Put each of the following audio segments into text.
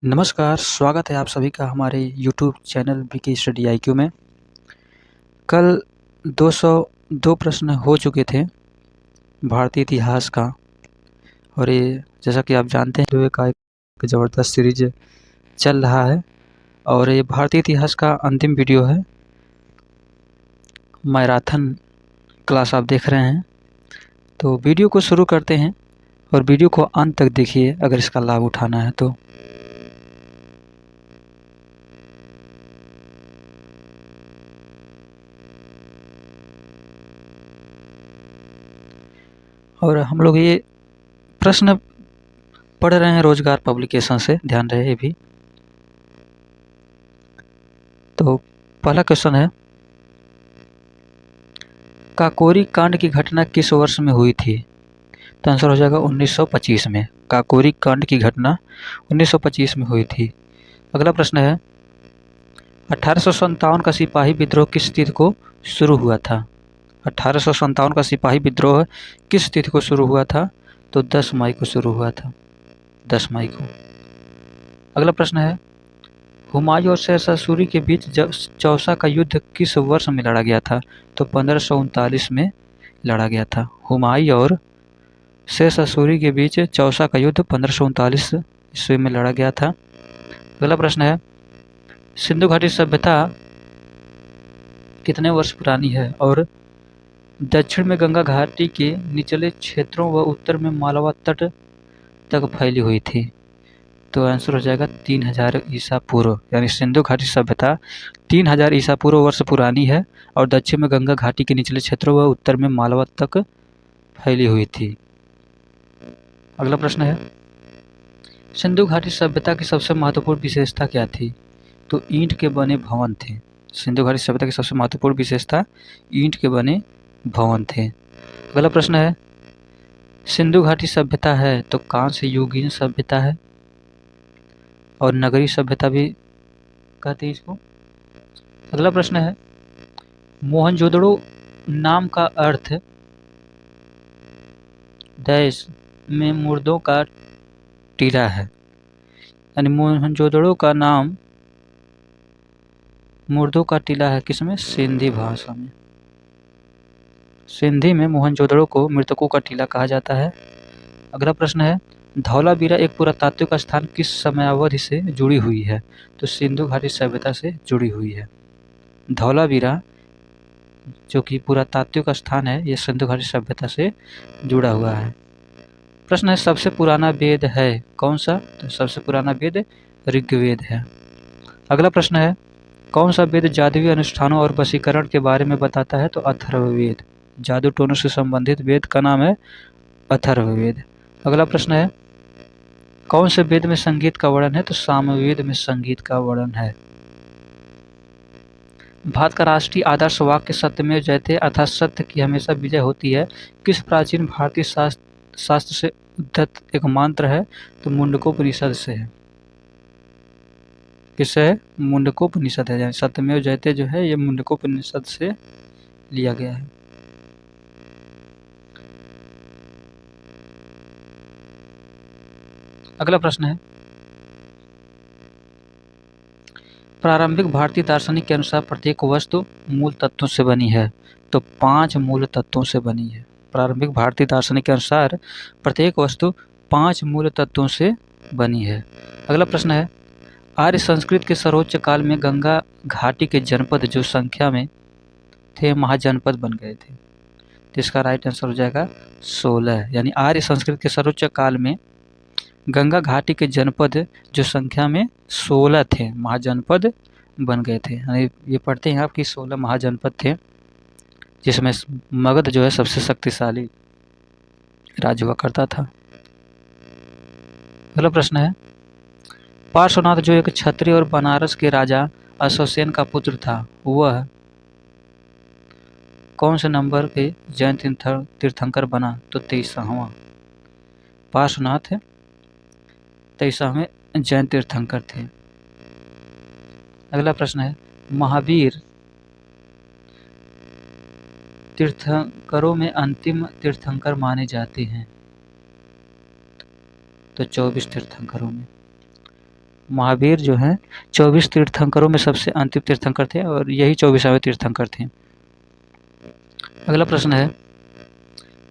नमस्कार, स्वागत है आप सभी का हमारे YouTube channel Vicky study IQ में। कल 202 प्रश्न हो चुके थे भारतीय इतिहास का, और ये जैसा कि आप जानते हैं जो का एक ज़बरदस्त सीरीज चल रहा है और ये भारतीय इतिहास का अंतिम वीडियो है। मैराथन क्लास आप देख रहे हैं, तो वीडियो को शुरू करते हैं और वीडियो को अंत तक देखिए अगर इसका लाभ उठाना है तो। और हम लोग ये प्रश्न पढ़ रहे हैं रोजगार पब्लिकेशन से, ध्यान रहे ये भी। तो पहला क्वेश्चन है, काकोरी कांड की घटना किस वर्ष में हुई थी? तो आंसर हो जाएगा 1925 में। काकोरी कांड की घटना 1925 में हुई थी। अगला प्रश्न है, 1857 का सिपाही विद्रोह किस तिथि को शुरू हुआ था? 1857 का सिपाही विद्रोह किस तिथि को शुरू हुआ था? तो 10 मई को शुरू हुआ था, 10 मई को। अगला प्रश्न है, हुमायूं और शेरशाह सूरी के बीच चौसा का युद्ध किस वर्ष में लड़ा गया था? तो 1539 में लड़ा गया था। हुमायूं और शेरशाह सूरी के बीच चौसा का युद्ध 1539 ईस्वी में लड़ा गया था। अगला प्रश्न है, सिंधु घाटी सभ्यता कितने वर्ष पुरानी है और दक्षिण में गंगा घाटी के निचले क्षेत्रों व उत्तर में मालवा तट तक फैली हुई थी? तो आंसर हो जाएगा 3000 ईसा पूर्व, यानी सिंधु घाटी सभ्यता 3000 ईसा पूर्व वर्ष पुरानी है और दक्षिण में गंगा घाटी के निचले क्षेत्रों व उत्तर में मालवा तक फैली हुई थी। अगला प्रश्न है, सिंधु घाटी सभ्यता की सबसे महत्वपूर्ण विशेषता क्या थी? तो ईंट के बने भवन थे। सिंधु घाटी सभ्यता की सबसे महत्वपूर्ण विशेषता ईंट के बने भवन थे। अगला प्रश्न है, सिंधु घाटी सभ्यता है तो कांस्य युगीन सभ्यता है और नगरीय सभ्यता भी कहते हैं इसको। अगला प्रश्न है, मोहनजोदड़ो नाम का अर्थ देश में मुर्दों का टीला है, यानी मोहनजोदड़ो का नाम मुर्दों का टीला है किसमें? सिंधी भाषा में। सिंधी में मोहनजोदड़ो को मृतकों का टीला कहा जाता है। अगला प्रश्न है, धौलावीरा एक पुरातात्विक स्थान किस समयावधि से जुड़ी हुई है? तो सिंधु घाटी सभ्यता से जुड़ी हुई है। धौलावीरा जो कि पुरातात्विक स्थान है, यह सिंधु घाटी सभ्यता से जुड़ा हुआ है। प्रश्न है, सबसे पुराना वेद है कौन सा? तो सबसे पुराना वेद ऋग्वेद है। अगला प्रश्न है, कौन सा वेद जादुई अनुष्ठानों और वशीकरण के बारे में बताता है? तो अथर्ववेद। जादू टोनों से संबंधित वेद का नाम है अथर्ववेद। अगला प्रश्न है, कौन से वेद में संगीत का वर्णन है? तो सामवेद में संगीत का वर्णन है। भारत का राष्ट्रीय आदर्श वाक्य सत्यमेव जयते अर्थात सत्य की हमेशा विजय होती है किस प्राचीन भारतीय शास्त्र से उद्धत एक मंत्र है? तो मुंडकोपनिषद से है। किससे है? मुंडकोपनिषद है, यानी सत्यमेव जयते जो है ये मुंडकोपनिषद से लिया गया है। अगला प्रश्न है, प्रारंभिक भारतीय दार्शनिक के अनुसार प्रत्येक वस्तु मूल तत्वों से बनी है। तो 5 मूल तत्वों से बनी है। प्रारंभिक भारतीय दार्शनिक के अनुसार प्रत्येक वस्तु 5 मूल तत्वों से बनी है। अगला प्रश्न है, आर्य संस्कृत के सर्वोच्च काल में गंगा घाटी के जनपद जो संख्या में थे महाजनपद बन गए थे। तो इसका राइट आंसर हो जाएगा 16, यानी आर्य संस्कृत के सर्वोच्च काल में गंगा घाटी के जनपद जो संख्या में 16 थे महाजनपद बन गए थे। यानी ये पढ़ते हैं आपकी 16 महाजनपद थे, जिसमें मगध जो है सबसे शक्तिशाली राज्य हुआ करता था। अगला प्रश्न है, पार्श्वनाथ जो एक क्षत्रिय और बनारस के राजा अशोकसेन का पुत्र था, वह कौन से नंबर के जैन तीर्थंकर बना? तो 23वां। पार्श्वनाथ 23वें जैन तीर्थंकर थे। अगला प्रश्न है, महावीर तीर्थंकरों में अंतिम तीर्थंकर माने जाते हैं? तो 24 तीर्थंकरों में। महावीर जो हैं 24 तीर्थंकरों में सबसे अंतिम तीर्थंकर थे और यही 24वें तीर्थंकर थे। अगला प्रश्न है,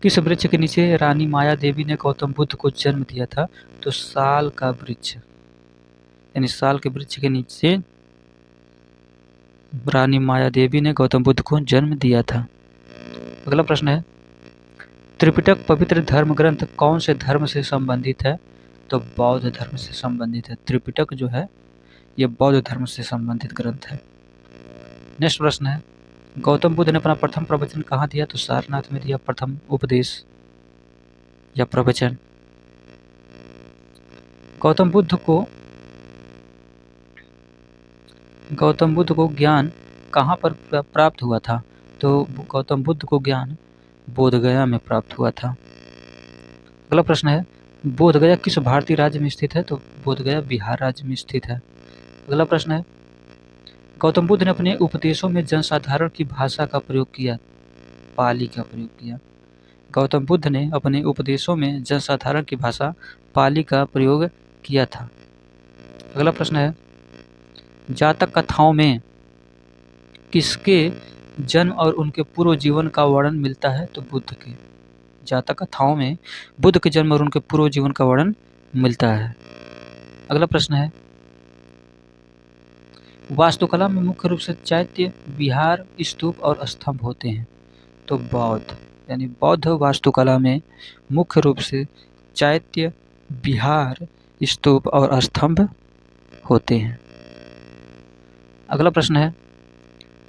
किस वृक्ष के नीचे रानी माया देवी ने गौतम बुद्ध को जन्म दिया था? तो साल का वृक्ष, यानी साल के वृक्ष के नीचे रानी माया देवी ने गौतम बुद्ध को जन्म दिया था। अगला प्रश्न है, त्रिपिटक पवित्र धर्म ग्रंथ कौन से धर्म से संबंधित है? तो बौद्ध धर्म से संबंधित है। त्रिपिटक जो है ये बौद्ध धर्म से संबंधित ग्रंथ है। नेक्स्ट प्रश्न है, गौतम बुद्ध ने अपना प्रथम प्रवचन कहाँ दिया? तो सारनाथ में दिया प्रथम उपदेश या प्रवचन। गौतम बुद्ध को ज्ञान कहाँ पर प्राप्त हुआ था? तो गौतम बुद्ध को ज्ञान बोधगया में प्राप्त हुआ था। अगला प्रश्न है, बोधगया किस भारतीय राज्य में स्थित है? तो बोधगया बिहार राज्य में स्थित है। अगला प्रश्न है, गौतम बुद्ध ने अपने उपदेशों में जनसाधारण की भाषा का प्रयोग किया, पाली का प्रयोग किया। गौतम बुद्ध ने अपने उपदेशों में जनसाधारण की भाषा पाली का प्रयोग किया था। अगला प्रश्न है, जातक कथाओं में किसके जन्म और उनके पूर्व जीवन का वर्णन मिलता है? तो बुद्ध के। जातक कथाओं में बुद्ध के जन्म और उनके पूर्व जीवन का वर्णन मिलता है। अगला प्रश्न है, वास्तुकला में मुख्य रूप से चैत्य, विहार, स्तूप और स्तंभ होते हैं। तो बौद्ध, यानी बौद्ध वास्तुकला में मुख्य रूप से चैत्य, विहार, स्तूप और स्तंभ होते हैं। अगला प्रश्न है,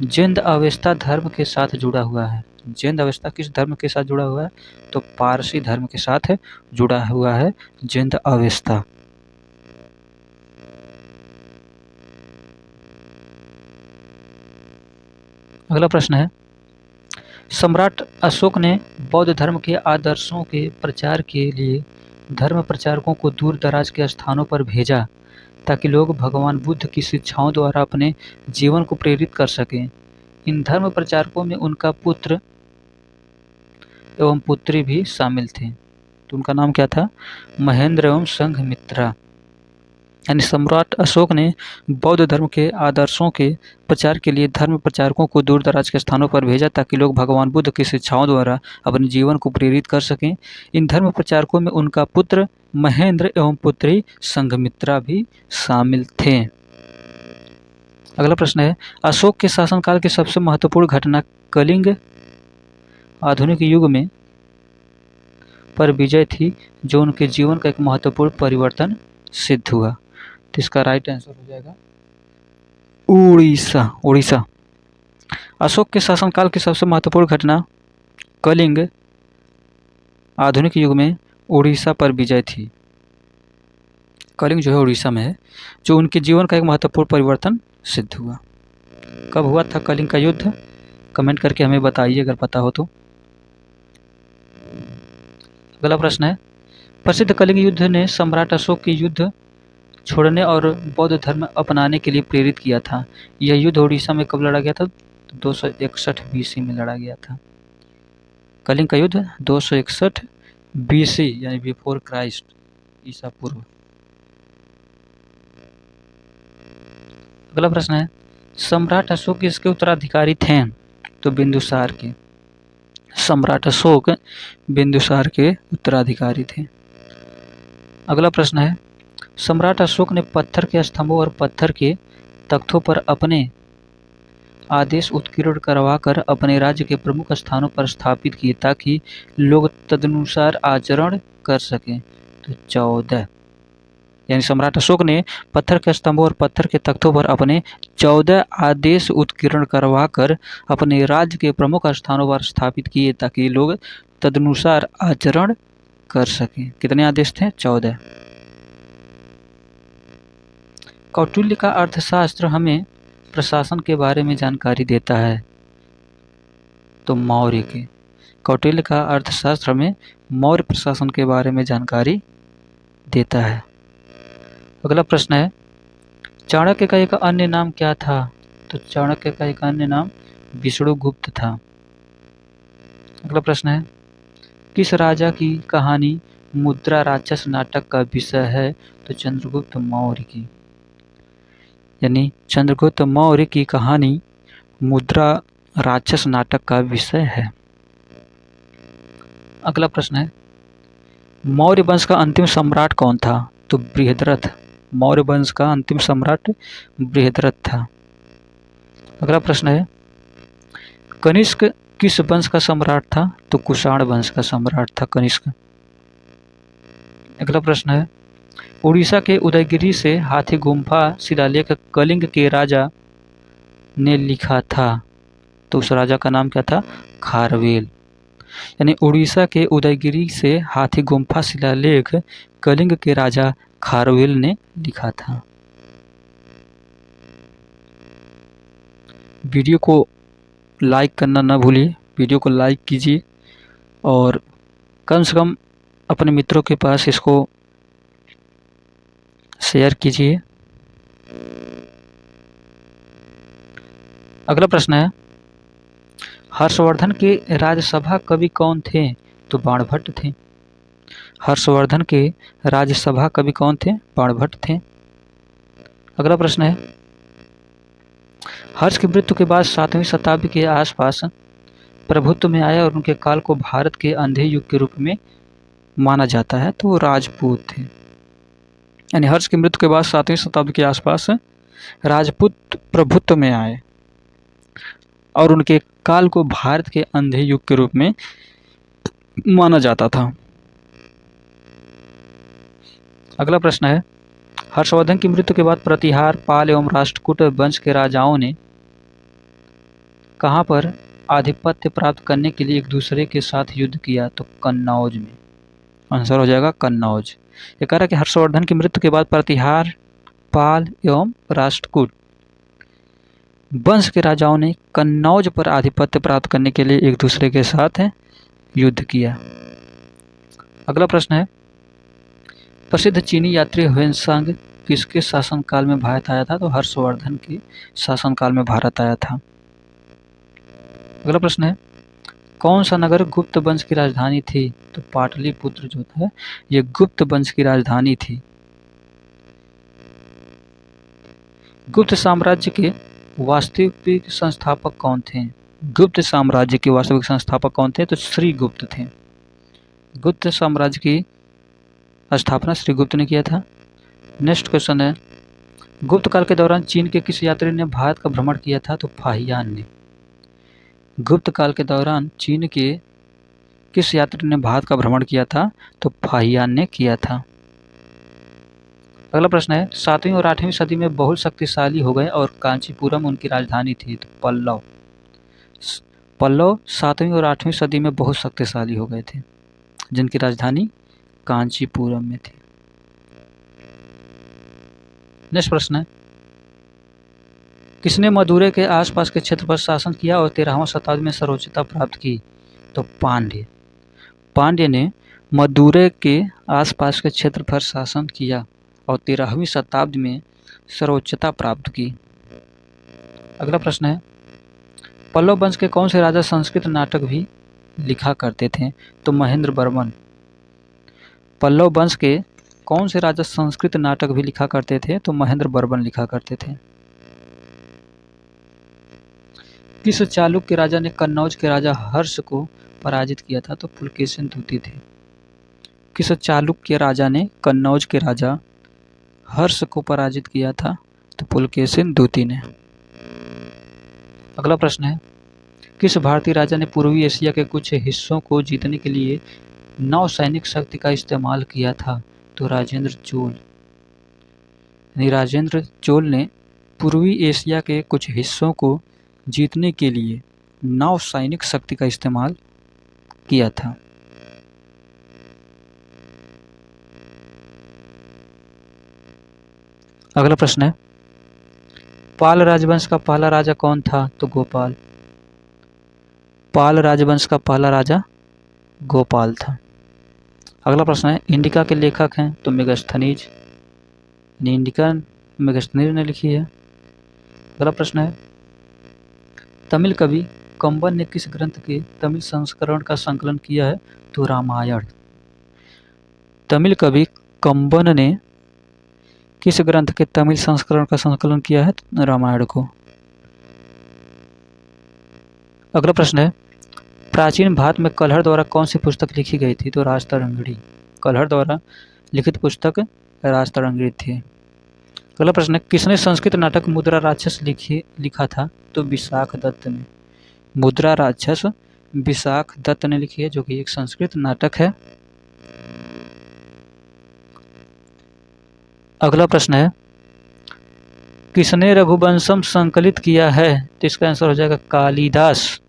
जैन अवेस्ता धर्म के साथ जुड़ा हुआ है। जैन अवेस्ता किस धर्म के साथ जुड़ा हुआ है? तो पारसी धर्म के साथ जुड़ा हुआ है जैन अवेस्ता। अगला प्रश्न है, सम्राट अशोक ने बौद्ध धर्म के आदर्शों के प्रचार के लिए धर्म प्रचारकों को दूर दराज के स्थानों पर भेजा ताकि लोग भगवान बुद्ध की शिक्षाओं द्वारा अपने जीवन को प्रेरित कर सकें। इन धर्म प्रचारकों में उनका पुत्र एवं पुत्री भी शामिल थे। तो उनका नाम क्या था? महेंद्र एवं संघमित्रा। यानी सम्राट अशोक ने बौद्ध धर्म के आदर्शों के प्रचार के लिए धर्म प्रचारकों को दूर दराज के स्थानों पर भेजा ताकि लोग भगवान बुद्ध की शिक्षाओं द्वारा अपने जीवन को प्रेरित कर सकें। इन धर्म प्रचारकों में उनका पुत्र महेंद्र एवं पुत्री संघमित्रा भी शामिल थे। अगला प्रश्न है, अशोक के शासनकाल की सबसे महत्वपूर्ण घटना कलिंग आधुनिक युग में पर विजय थी जो उनके जीवन का एक महत्वपूर्ण परिवर्तन सिद्ध हुआ। तो इसका राइट आंसर हो जाएगा उड़ीसा। अशोक के शासनकाल की सबसे महत्वपूर्ण घटना कलिंग आधुनिक युग में उड़ीसा पर विजय थी। कलिंग जो है उड़ीसा में है, जो उनके जीवन का एक महत्वपूर्ण परिवर्तन सिद्ध हुआ। कब हुआ था कलिंग का युद्ध? कमेंट करके हमें बताइए अगर पता हो तो। अगला प्रश्न है, प्रसिद्ध कलिंग युद्ध ने सम्राट अशोक की युद्ध छोड़ने और बौद्ध धर्म अपनाने के लिए प्रेरित किया था। यह युद्ध उड़ीसा में कब लड़ा गया था? 261 BC में लड़ा गया था। कलिंग का युद्ध 261 BC यानी बिफोर क्राइस्ट, ईसा पूर्व। अगला प्रश्न है, सम्राट अशोक किसके उत्तराधिकारी थे? तो बिंदुसार के। सम्राट अशोक बिंदुसार के उत्तराधिकारी थे। अगला प्रश्न है, सम्राट अशोक ने पत्थर के स्तंभों और पत्थर के तख्तों पर अपने आदेश उत्कीर्ण करवाकर अपने राज्य के प्रमुख स्थानों पर स्थापित किए ताकि लोग तदनुसार आचरण कर सकें। तो 14, यानी सम्राट अशोक ने पत्थर के स्तंभों और पत्थर के तख्तों पर अपने 14 आदेश उत्कीर्ण करवाकर अपने राज्य के प्रमुख स्थानों पर स्थापित किए ताकि लोग तदनुसार आचरण कर सकें। कितने आदेश थे? 14। कौटिल्य का अर्थशास्त्र हमें प्रशासन के बारे में जानकारी देता है। तो मौर्य के। कौटिल्य का अर्थशास्त्र हमें मौर्य प्रशासन के बारे में जानकारी देता है। अगला प्रश्न है, चाणक्य का एक अन्य नाम क्या था? तो चाणक्य का एक अन्य नाम विष्णुगुप्त था। अगला प्रश्न है, किस राजा की कहानी मुद्रा राक्षस नाटक का विषय है? तो चंद्रगुप्त मौर्य की। यानी चंद्रगुप्त मौर्य की कहानी मुद्रा राक्षस नाटक का विषय है। अगला प्रश्न है, मौर्य वंश का अंतिम सम्राट कौन था? तो बृहद्रथ। मौर्य वंश का अंतिम सम्राट बृहद्रथ था। अगला प्रश्न है, कनिष्क किस वंश का सम्राट था? तो कुषाण वंश का सम्राट था कनिष्क। अगला प्रश्न है, उड़ीसा के उदयगिरी से हाथी गुम्फा शिलालेख कलिंग के राजा ने लिखा था, तो उस राजा का नाम क्या था? खारवेल। यानी उड़ीसा के उदयगिरी से हाथी गुम्फा शिलालेख कलिंग के राजा खारवेल ने लिखा था। वीडियो को लाइक करना ना भूलिए, वीडियो को लाइक कीजिए और कम से कम अपने मित्रों के पास इसको शेयर कीजिए। अगला प्रश्न है, हर्षवर्धन के राज्यसभा कवि कौन थे? तो बाणभट्ट थे। हर्षवर्धन के राज्यसभा कवि कौन थे? बाणभट्ट थे। अगला प्रश्न है, हर्ष की मृत्यु के बाद 7वीं शताब्दी के आसपास प्रभुत्व में आया और उनके काल को भारत के अंधे युग के रूप में माना जाता है, तो वो राजपूत थे। यानी हर्ष की मृत्यु के बाद 7वीं शताब्दी के आसपास राजपूत प्रभुत्व में आए और उनके काल को भारत के अंधे युग के रूप में माना जाता था। अगला प्रश्न है, हर्षवर्धन की मृत्यु के बाद प्रतिहार, पाल एवं राष्ट्रकूट वंश के राजाओं ने कहां पर आधिपत्य प्राप्त करने के लिए एक दूसरे के साथ युद्ध किया? तो कन्नौज में। आंसर हो जाएगा कन्नौज। ये कह रहा है कि हर्षवर्धन की मृत्यु के बाद प्रतिहार, पाल एवं राष्ट्रकूट वंश के राजाओं ने कन्नौज पर आधिपत्य प्राप्त करने के लिए एक दूसरे के साथ युद्ध किया। अगला प्रश्न है, प्रसिद्ध चीनी यात्री ह्वेनसांग किसके शासनकाल में भारत आया था? तो हर्षवर्धन के शासनकाल में भारत आया था। अगला प्रश्न है, कौन सा नगर गुप्त वंश की राजधानी थी? तो पाटलिपुत्र जो है ये गुप्त वंश की राजधानी थी। गुप्त साम्राज्य के वास्तविक संस्थापक कौन थे? गुप्त साम्राज्य के वास्तविक संस्थापक कौन थे? तो श्रीगुप्त थे। गुप्त साम्राज्य की स्थापना श्रीगुप्त ने किया था। नेक्स्ट क्वेश्चन है, गुप्त काल के दौरान चीन के किस यात्री ने भारत का भ्रमण किया था? तो फाहियान ने। गुप्त काल के दौरान चीन के किस यात्री ने भारत का भ्रमण किया था? तो फाहियान ने किया था। अगला प्रश्न है, 7वीं और 8वीं सदी में बहुत शक्तिशाली हो गए और कांचीपुरम उनकी राजधानी थी। तो पल्लव। पल्लव 7वीं और 8वीं सदी में बहुत शक्तिशाली हो गए थे, जिनकी राजधानी कांचीपुरम में थी। नेक्स्ट प्रश्न है, किसने मदुरै के आसपास के क्षेत्र पर शासन किया और 13वीं शताब्दी में सर्वोच्चता प्राप्त की? तो पांड्य। पांड्य ने मदुरै के आसपास के क्षेत्र पर शासन किया और 13वीं शताब्दी में सर्वोच्चता प्राप्त की। अगला प्रश्न है, पल्लव वंश के कौन से राजा संस्कृत नाटक भी लिखा करते थे? तो महेंद्र वर्मन। पल्लव वंश के कौन से राजा संस्कृत नाटक भी लिखा करते थे? तो महेंद्र वर्मन लिखा करते थे। किस चालुक्य राजा ने कन्नौज के राजा हर्ष को पराजित किया था? तो पुलकेशिन द्वितीय थे। किस चालुक्य राजा ने कन्नौज के राजा हर्ष को पराजित किया था? तो पुलकेशिन द्वितीय ने। अगला प्रश्न है, किस भारतीय राजा ने पूर्वी एशिया के कुछ हिस्सों को जीतने के लिए नौसैनिक शक्ति का इस्तेमाल किया था? तो राजेंद्र चोल। राजेंद्र चोल ने पूर्वी एशिया के कुछ हिस्सों को जीतने के लिए नौसैनिक शक्ति का इस्तेमाल किया था। अगला प्रश्न है, पाल राजवंश का पहला राजा कौन था? तो गोपाल। पाल राजवंश का पहला राजा गोपाल था। अगला प्रश्न है, इंडिका के लेखक हैं? तो मेगास्थनीज। इंडिका मेगास्थनीज ने लिखी है। अगला प्रश्न है, तमिल कवि कंबन ने किस ग्रंथ के तमिल संस्करण का संकलन किया है? तो रामायण। तमिल कवि कंबन ने किस ग्रंथ के तमिल संस्करण का संकलन किया है? रामायण को। अगला प्रश्न है, प्राचीन भारत में कल्हड़ द्वारा कौन सी पुस्तक लिखी गई थी? तो राजतरंगिणी। कल्हड़ द्वारा लिखित पुस्तक राजतरंगिणी थी। अगला प्रश्न है, किसने संस्कृत नाटक मुद्रा राक्षस लिखा था? तो विशाख दत्त ने। मुद्रा राक्षस विशाख दत्त ने लिखी है, जो कि एक संस्कृत नाटक है। अगला प्रश्न है, किसने रघुवंशम संकलित किया है? तो इसका आंसर हो जाएगा कालिदास।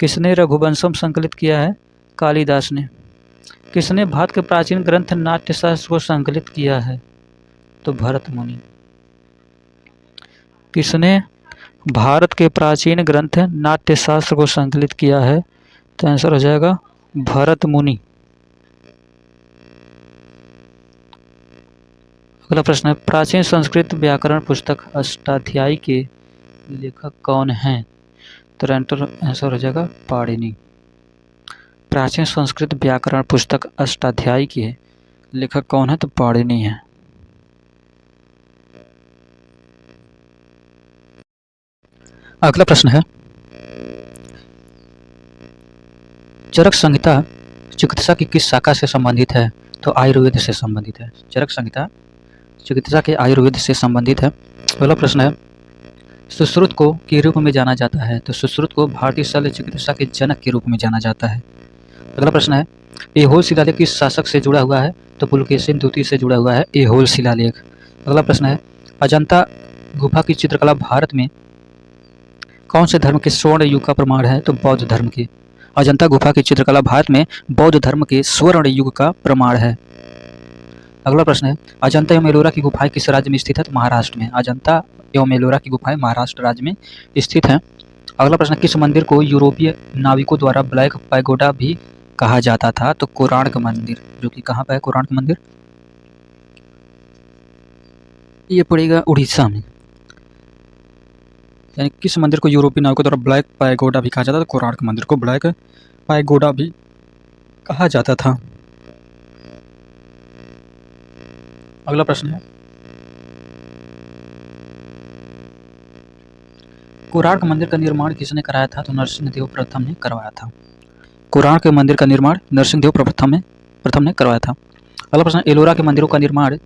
किसने रघुवंशम संकलित किया है? कालिदास ने। किसने भारत के प्राचीन ग्रंथ नाट्यशास्त्र को संकलित किया है? तो भरत मुनि। किसने भारत के प्राचीन ग्रंथ नाट्यशास्त्र को संकलित किया है? तो आंसर हो जाएगा भरत मुनि। अगला प्रश्न है, प्राचीन संस्कृत व्याकरण पुस्तक अष्टाध्यायी के लेखक कौन हैं? तो आंसर हो जाएगा पाणिनि। प्राचीन संस्कृत व्याकरण पुस्तक अष्टाध्यायी के लेखक कौन है? तो पाणिनि है। अगला प्रश्न है, चरक संहिता चिकित्सा की किस शाखा से संबंधित है? तो आयुर्वेद से संबंधित है। चरक संहिता चिकित्सा के आयुर्वेद से संबंधित है। अगला प्रश्न है, सुश्रुत को के रूप में जाना जाता है? तो सुश्रुत को भारतीय शल्य चिकित्सा के जनक के रूप में जाना जाता है। अगला प्रश्न है, ऐहोल शिलालेख किस शासक से जुड़ा हुआ है? तो पुलकेशिन द्वितीय से जुड़ा हुआ है ऐहोल शिलालेख। अगला प्रश्न है, अजंता गुफा की चित्रकला भारत में कौन से धर्म के स्वर्ण युग का प्रमाण है? तो बौद्ध धर्म के। अजंता गुफा की चित्रकला भारत में बौद्ध धर्म के स्वर्ण युग का प्रमाण है। अगला प्रश्न है, अजंता एवं एलोरा की गुफाएं किस राज्य में स्थित है? तो महाराष्ट्र में। अजंता एवं एलोरा की गुफाएं महाराष्ट्र राज्य में स्थित हैं। अगला प्रश्न, किस मंदिर को यूरोपीय नाविकों द्वारा ब्लैक पैगोडा भी कहा जाता था? तो कोणार्क मंदिर, जो कि कहाँ पर है कोणार्क मंदिर? ये पड़ेगा उड़ीसा में। यानी किस मंदिर को यूरोपीय नाविकों द्वारा ब्लैक पैगोडा भी कहा जाता था? तो कोणार्क मंदिर को ब्लैक पैगोडा भी कहा जाता था। अगला प्रश्न है, कोणार्क मंदिर का निर्माण किसने कराया था? तो नरसिंहदेव प्रथम ने करवाया था। कोणार्क मंदिर का निर्माण नरसिंहदेव प्रथम ने करवाया था। अगला प्रश्न, एलोरा के मंदिरों का निर्माण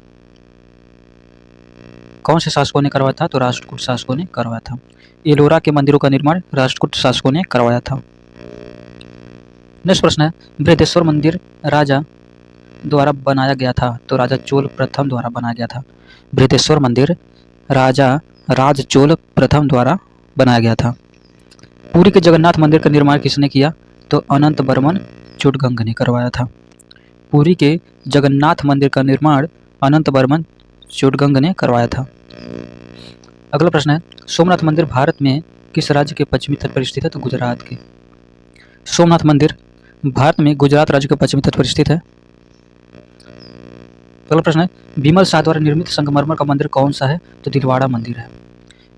कौन से शासकों ने करवाया था? तो राष्ट्रकूट शासकों ने करवाया था। एलोरा के मंदिरों का निर्माण राष्ट्रकूट शासकों ने करवाया था। नेक्स्ट प्रश्न है, बृहदेश्वर मंदिर राजा द्वारा बनाया गया था? तो राजा चोल प्रथम द्वारा बनाया गया था। बृहदेश्वर मंदिर राज चोल प्रथम द्वारा बनाया गया था। पुरी के जगन्नाथ मंदिर का निर्माण किसने किया? तो अनंत वर्मन चुटगंग ने करवाया था। पुरी के जगन्नाथ मंदिर का निर्माण अनंत वर्मन चुटगंग ने करवाया था। अगला प्रश्न है, सोमनाथ मंदिर भारत में किस राज्य के पश्चिमी तट पर स्थित है? तो गुजरात के। सोमनाथ मंदिर भारत में गुजरात राज्य के पश्चिमी तट पर स्थित है। अगला प्रश्न है, विमल शाह द्वारा निर्मित संगमरमर का मंदिर कौन सा है? तो दिलवाड़ा मंदिर है।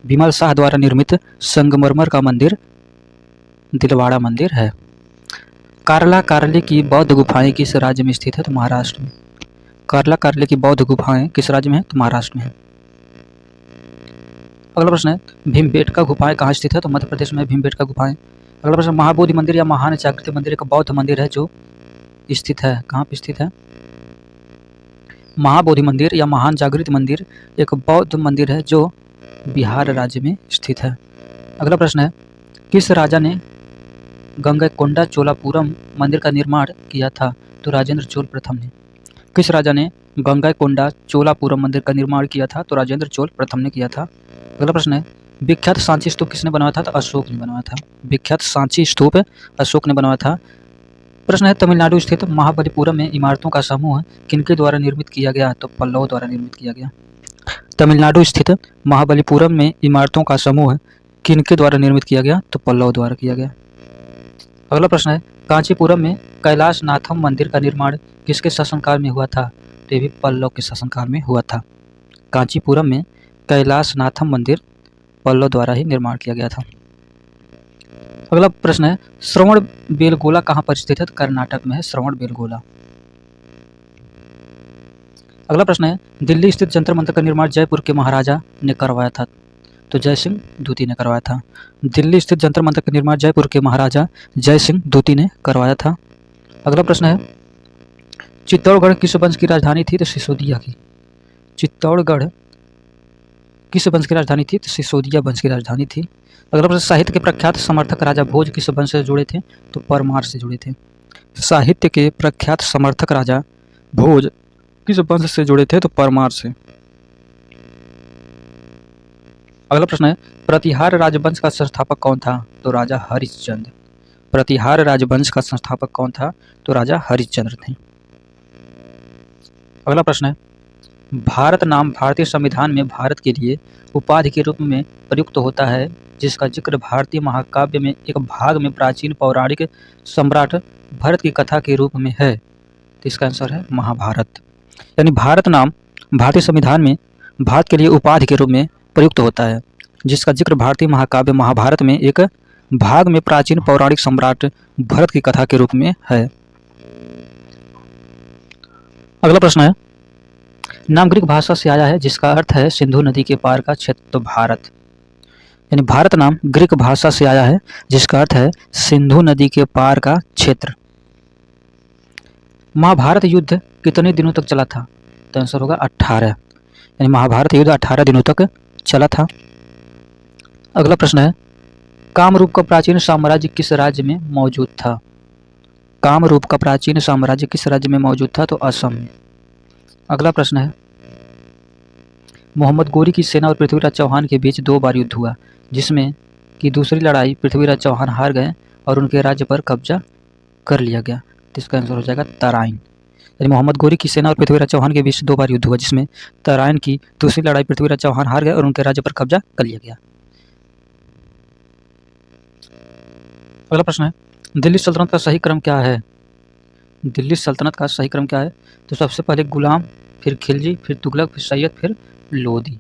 विमल शाह द्वारा निर्मित संगमरमर का मंदिर दिलवाड़ा मंदिर है। कार्ला कार्ले की बौद्ध गुफाएं किस राज्य में स्थित है? तो महाराष्ट्र में। कार्ला कार्ले की बौद्ध गुफाएं किस राज्य में है? तो महाराष्ट्र में है। अगला प्रश्न है, भीमबेटका गुफाएं कहाँ स्थित है? तो मध्य प्रदेश में भीमबेटका गुफाएं। अगला प्रश्न, महाबोधि मंदिर या महान जागृति मंदिर एक बौद्ध मंदिर है जो स्थित है, कहाँ पे स्थित है? महाबोधि मंदिर या महान जागृति मंदिर एक बौद्ध मंदिर है जो बिहार राज्य में स्थित है। अगला प्रश्न है, किस राजा ने गंगैकोंडा चोलापुरम मंदिर का निर्माण किया था? तो राजेंद्र चोल प्रथम ने। किस राजा ने गंगैकोंडा चोलापुरम मंदिर का निर्माण किया था? तो राजेंद्र चोल प्रथम ने किया था। अगला प्रश्न है, विख्यात सांची स्तूप किसने बनवाया था? तो अशोक ने बनवाया था। विख्यात सांची स्तूप अशोक ने बनवाया था। प्रश्न है, तमिलनाडु स्थित महाबलीपुरम में इमारतों का समूह किनके द्वारा निर्मित किया गया? तो पल्लव द्वारा निर्मित किया गया। तमिलनाडु स्थित महाबलीपुरम में इमारतों का समूह किनके द्वारा निर्मित किया गया? तो पल्लव द्वारा किया गया। अगला प्रश्न है, कांचीपुरम में कैलाशनाथम मंदिर का निर्माण किसके शासनकाल में हुआ था? तो ये भी पल्लव के शासनकाल में हुआ था। कांचीपुरम में कैलाशनाथम मंदिर पल्लव द्वारा ही निर्माण किया गया था। अगला प्रश्न है, श्रवण बेलगोला कहाँ पर स्थित है? तो कर्नाटक में है श्रवण बेलगोला। अगला प्रश्न है, दिल्ली स्थित जंतर मंतर का निर्माण जयपुर के महाराजा ने करवाया था? तो जय सिंह द्वितीय ने करवाया था। दिल्ली स्थित जंतर मंतर का निर्माण जयपुर के महाराजा जय सिंह द्वितीय ने करवाया था। अगला प्रश्न है, चित्तौड़गढ़ किस वंश की राजधानी थी? तो सिसोदिया की। चित्तौड़गढ़ किस वंश की राजधानी थी? तो सिसोदिया वंश की राजधानी थी। अगला प्रश्न, साहित्य के प्रख्यात समर्थक राजा भोज किस वंश से जुड़े थे? तो परमार से जुड़े थे। साहित्य के प्रख्यात समर्थक राजा भोज किस वंश से जुड़े थे? तो परमार से। अगला प्रश्न है, प्रतिहार राजवंश का संस्थापक कौन था? तो राजा हरिश्चंद्र। प्रतिहार राजवंश का संस्थापक कौन था? तो राजा हरिश्चंद्र थे। अगला प्रश्न है, भारत नाम भारतीय संविधान में भारत के लिए उपाधि के रूप में प्रयुक्त होता है, जिसका जिक्र भारतीय महाकाव्य में एक भाग में प्राचीन पौराणिक सम्राट भरत की कथा के रूप में है। तो इसका आंसर है महाभारत। यानी भारत नाम भारतीय संविधान में भारत के लिए उपाधि के रूप में प्रयुक्त होता है, जिसका जिक्र भारतीय महाकाव्य महाभारत में एक भाग में प्राचीन पौराणिक सम्राट भरत की कथा के रूप में है। अगला प्रश्न है, नाम ग्रीक भाषा से आया है जिसका अर्थ है सिंधु नदी के पार का क्षेत्र। तो भारत। यानी भारत नाम ग्रीक भाषा से आया है जिसका अर्थ है सिंधु नदी के पार का क्षेत्र। महाभारत युद्ध कितने दिनों तक चला था? तो आंसर होगा 18। यानी महाभारत युद्ध 18 दिनों तक चला था। अगला प्रश्न है, कामरूप का प्राचीन साम्राज्य किस राज्य में मौजूद था? कामरूप का प्राचीन साम्राज्य किस राज्य में मौजूद था? तो असम में। अगला प्रश्न है, मोहम्मद गोरी की सेना और पृथ्वीराज चौहान के बीच 2 बार युद्ध हुआ, जिसमें कि दूसरी लड़ाई पृथ्वीराज चौहान हार गए और उनके राज्य पर कब्जा कर लिया गया। तो इसका आंसर हो जाएगा तराइन। यानी मोहम्मद गोरी की सेना और पृथ्वीराज चौहान के बीच 2 बार युद्ध हुआ, जिसमें तराइन की दूसरी लड़ाई पृथ्वीराज चौहान हार गए और उनके राज्य पर कब्जा कर लिया गया। अगला प्रश्न है, दिल्ली सल्तनत का सही क्रम क्या है? दिल्ली सल्तनत का सही क्रम क्या है? तो सबसे पहले गुलाम, फिर खिलजी, फिर तुगलक, फिर सैयद, फिर लोदी।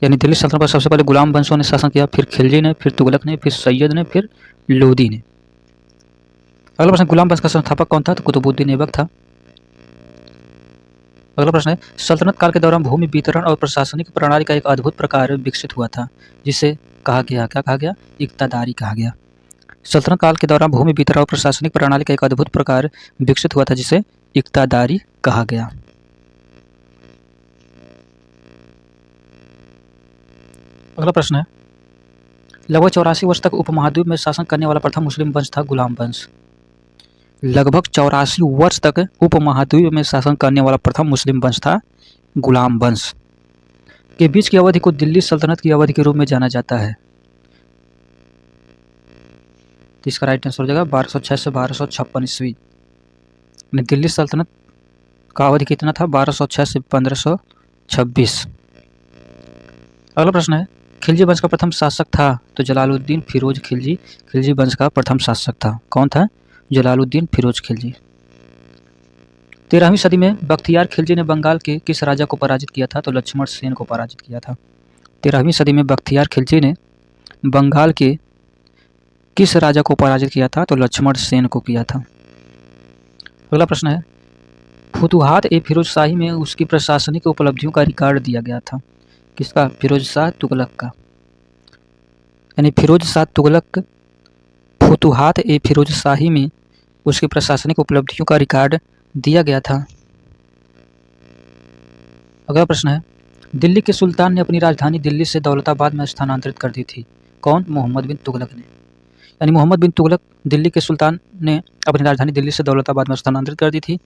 यानी दिल्ली सल्तनत पर सबसे पहले गुलाम वंशों ने शासन किया, फिर खिलजी ने, फिर तुगलक ने, फिर सैयद ने, फिर लोदी ने। अगला प्रश्न, गुलाम वंश का संस्थापक कौन था? तो कुतुबुद्दीन ऐबक था। अगला प्रश्न है, सल्तनत काल के दौरान भूमि वितरण और प्रशासनिक प्रणाली का एक अद्भुत प्रकार विकसित हुआ था, जिसे कहा गया, क्या कहा गया? इक्तादारी कहा गया। सल्तनत काल के दौरान भूमि वितरण और प्रशासनिक प्रणाली का एक अद्भुत प्रकार विकसित हुआ था, जिसे इक्तादारी कहा गया। अगला प्रश्न है, लगभग 84 वर्ष तक उपमहाद्वीप में शासन करने वाला प्रथम मुस्लिम वंश था गुलाम वंश। लगभग 84 वर्ष तक उपमहाद्वीप में शासन करने वाला प्रथम मुस्लिम वंश था गुलाम वंश। के बीच की अवधि को दिल्ली सल्तनत की अवधि के रूप में जाना जाता है। तो इसका राइट आंसर हो जाएगा 1206 से 1256 ईस्वी। दिल्ली सल्तनत का अवधि कितना था? 1206 से 1526। अगला प्रश्न है, खिलजी वंश का प्रथम शासक था? तो जलालुद्दीन फिरोज खिलजी खिलजी वंश का प्रथम शासक था। कौन था? जलालुद्दीन फिरोज खिलजी। 13वीं सदी में बख्तियार खिलजी ने बंगाल के किस राजा को पराजित किया था? तो लक्ष्मण सेन को पराजित किया था। 13वीं सदी में बख्तियार खिलजी ने बंगाल के किस राजा को पराजित किया था? तो लक्ष्मण सेन को किया था। अगला प्रश्न है, फुतुहात ए फिरोज शाही में उसकी प्रशासनिक उपलब्धियों का रिकॉर्ड दिया गया था। किसका? फिरोज शाह तुगलक का। यानी फिरोज शाह तुगलक फुतुहात ए फिरोज शाही में उसकी प्रशासनिक उपलब्धियों का रिकॉर्ड दिया गया था। अगला प्रश्न है, दिल्ली के सुल्तान ने अपनी राजधानी दिल्ली से दौलताबाद में स्थानांतरित कर दी थी। कौन? मोहम्मद बिन तुगलक ने। यानी मोहम्मद बिन तुगलक दिल्ली के सुल्तान ने अपनी राजधानी दिल्ली से दौलताबाद में स्थानांतरित कर दी थी।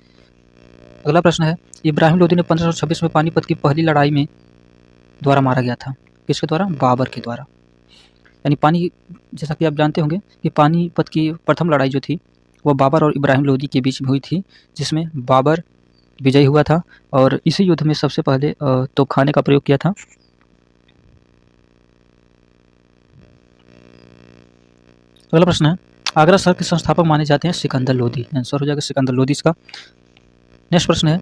अगला प्रश्न है, इब्राहिम लोदी ने 1526 में पानीपत की पहली लड़ाई में द्वारा मारा गया था। किसके द्वारा? बाबर के द्वारा। यानी जैसा कि आप जानते होंगे कि पानीपत की प्रथम लड़ाई जो थी वह बाबर और इब्राहिम लोदी के बीच में हुई थी, जिसमें बाबर विजयी हुआ था और इसी युद्ध में सबसे पहले तोपखाने का प्रयोग किया था। अगला प्रश्न है, आगरा शहर के संस्थापक माने जाते हैं सिकंदर लोदी। आंसर हो जाएगा सिकंदर लोदी इसका। नेक्स्ट प्रश्न है,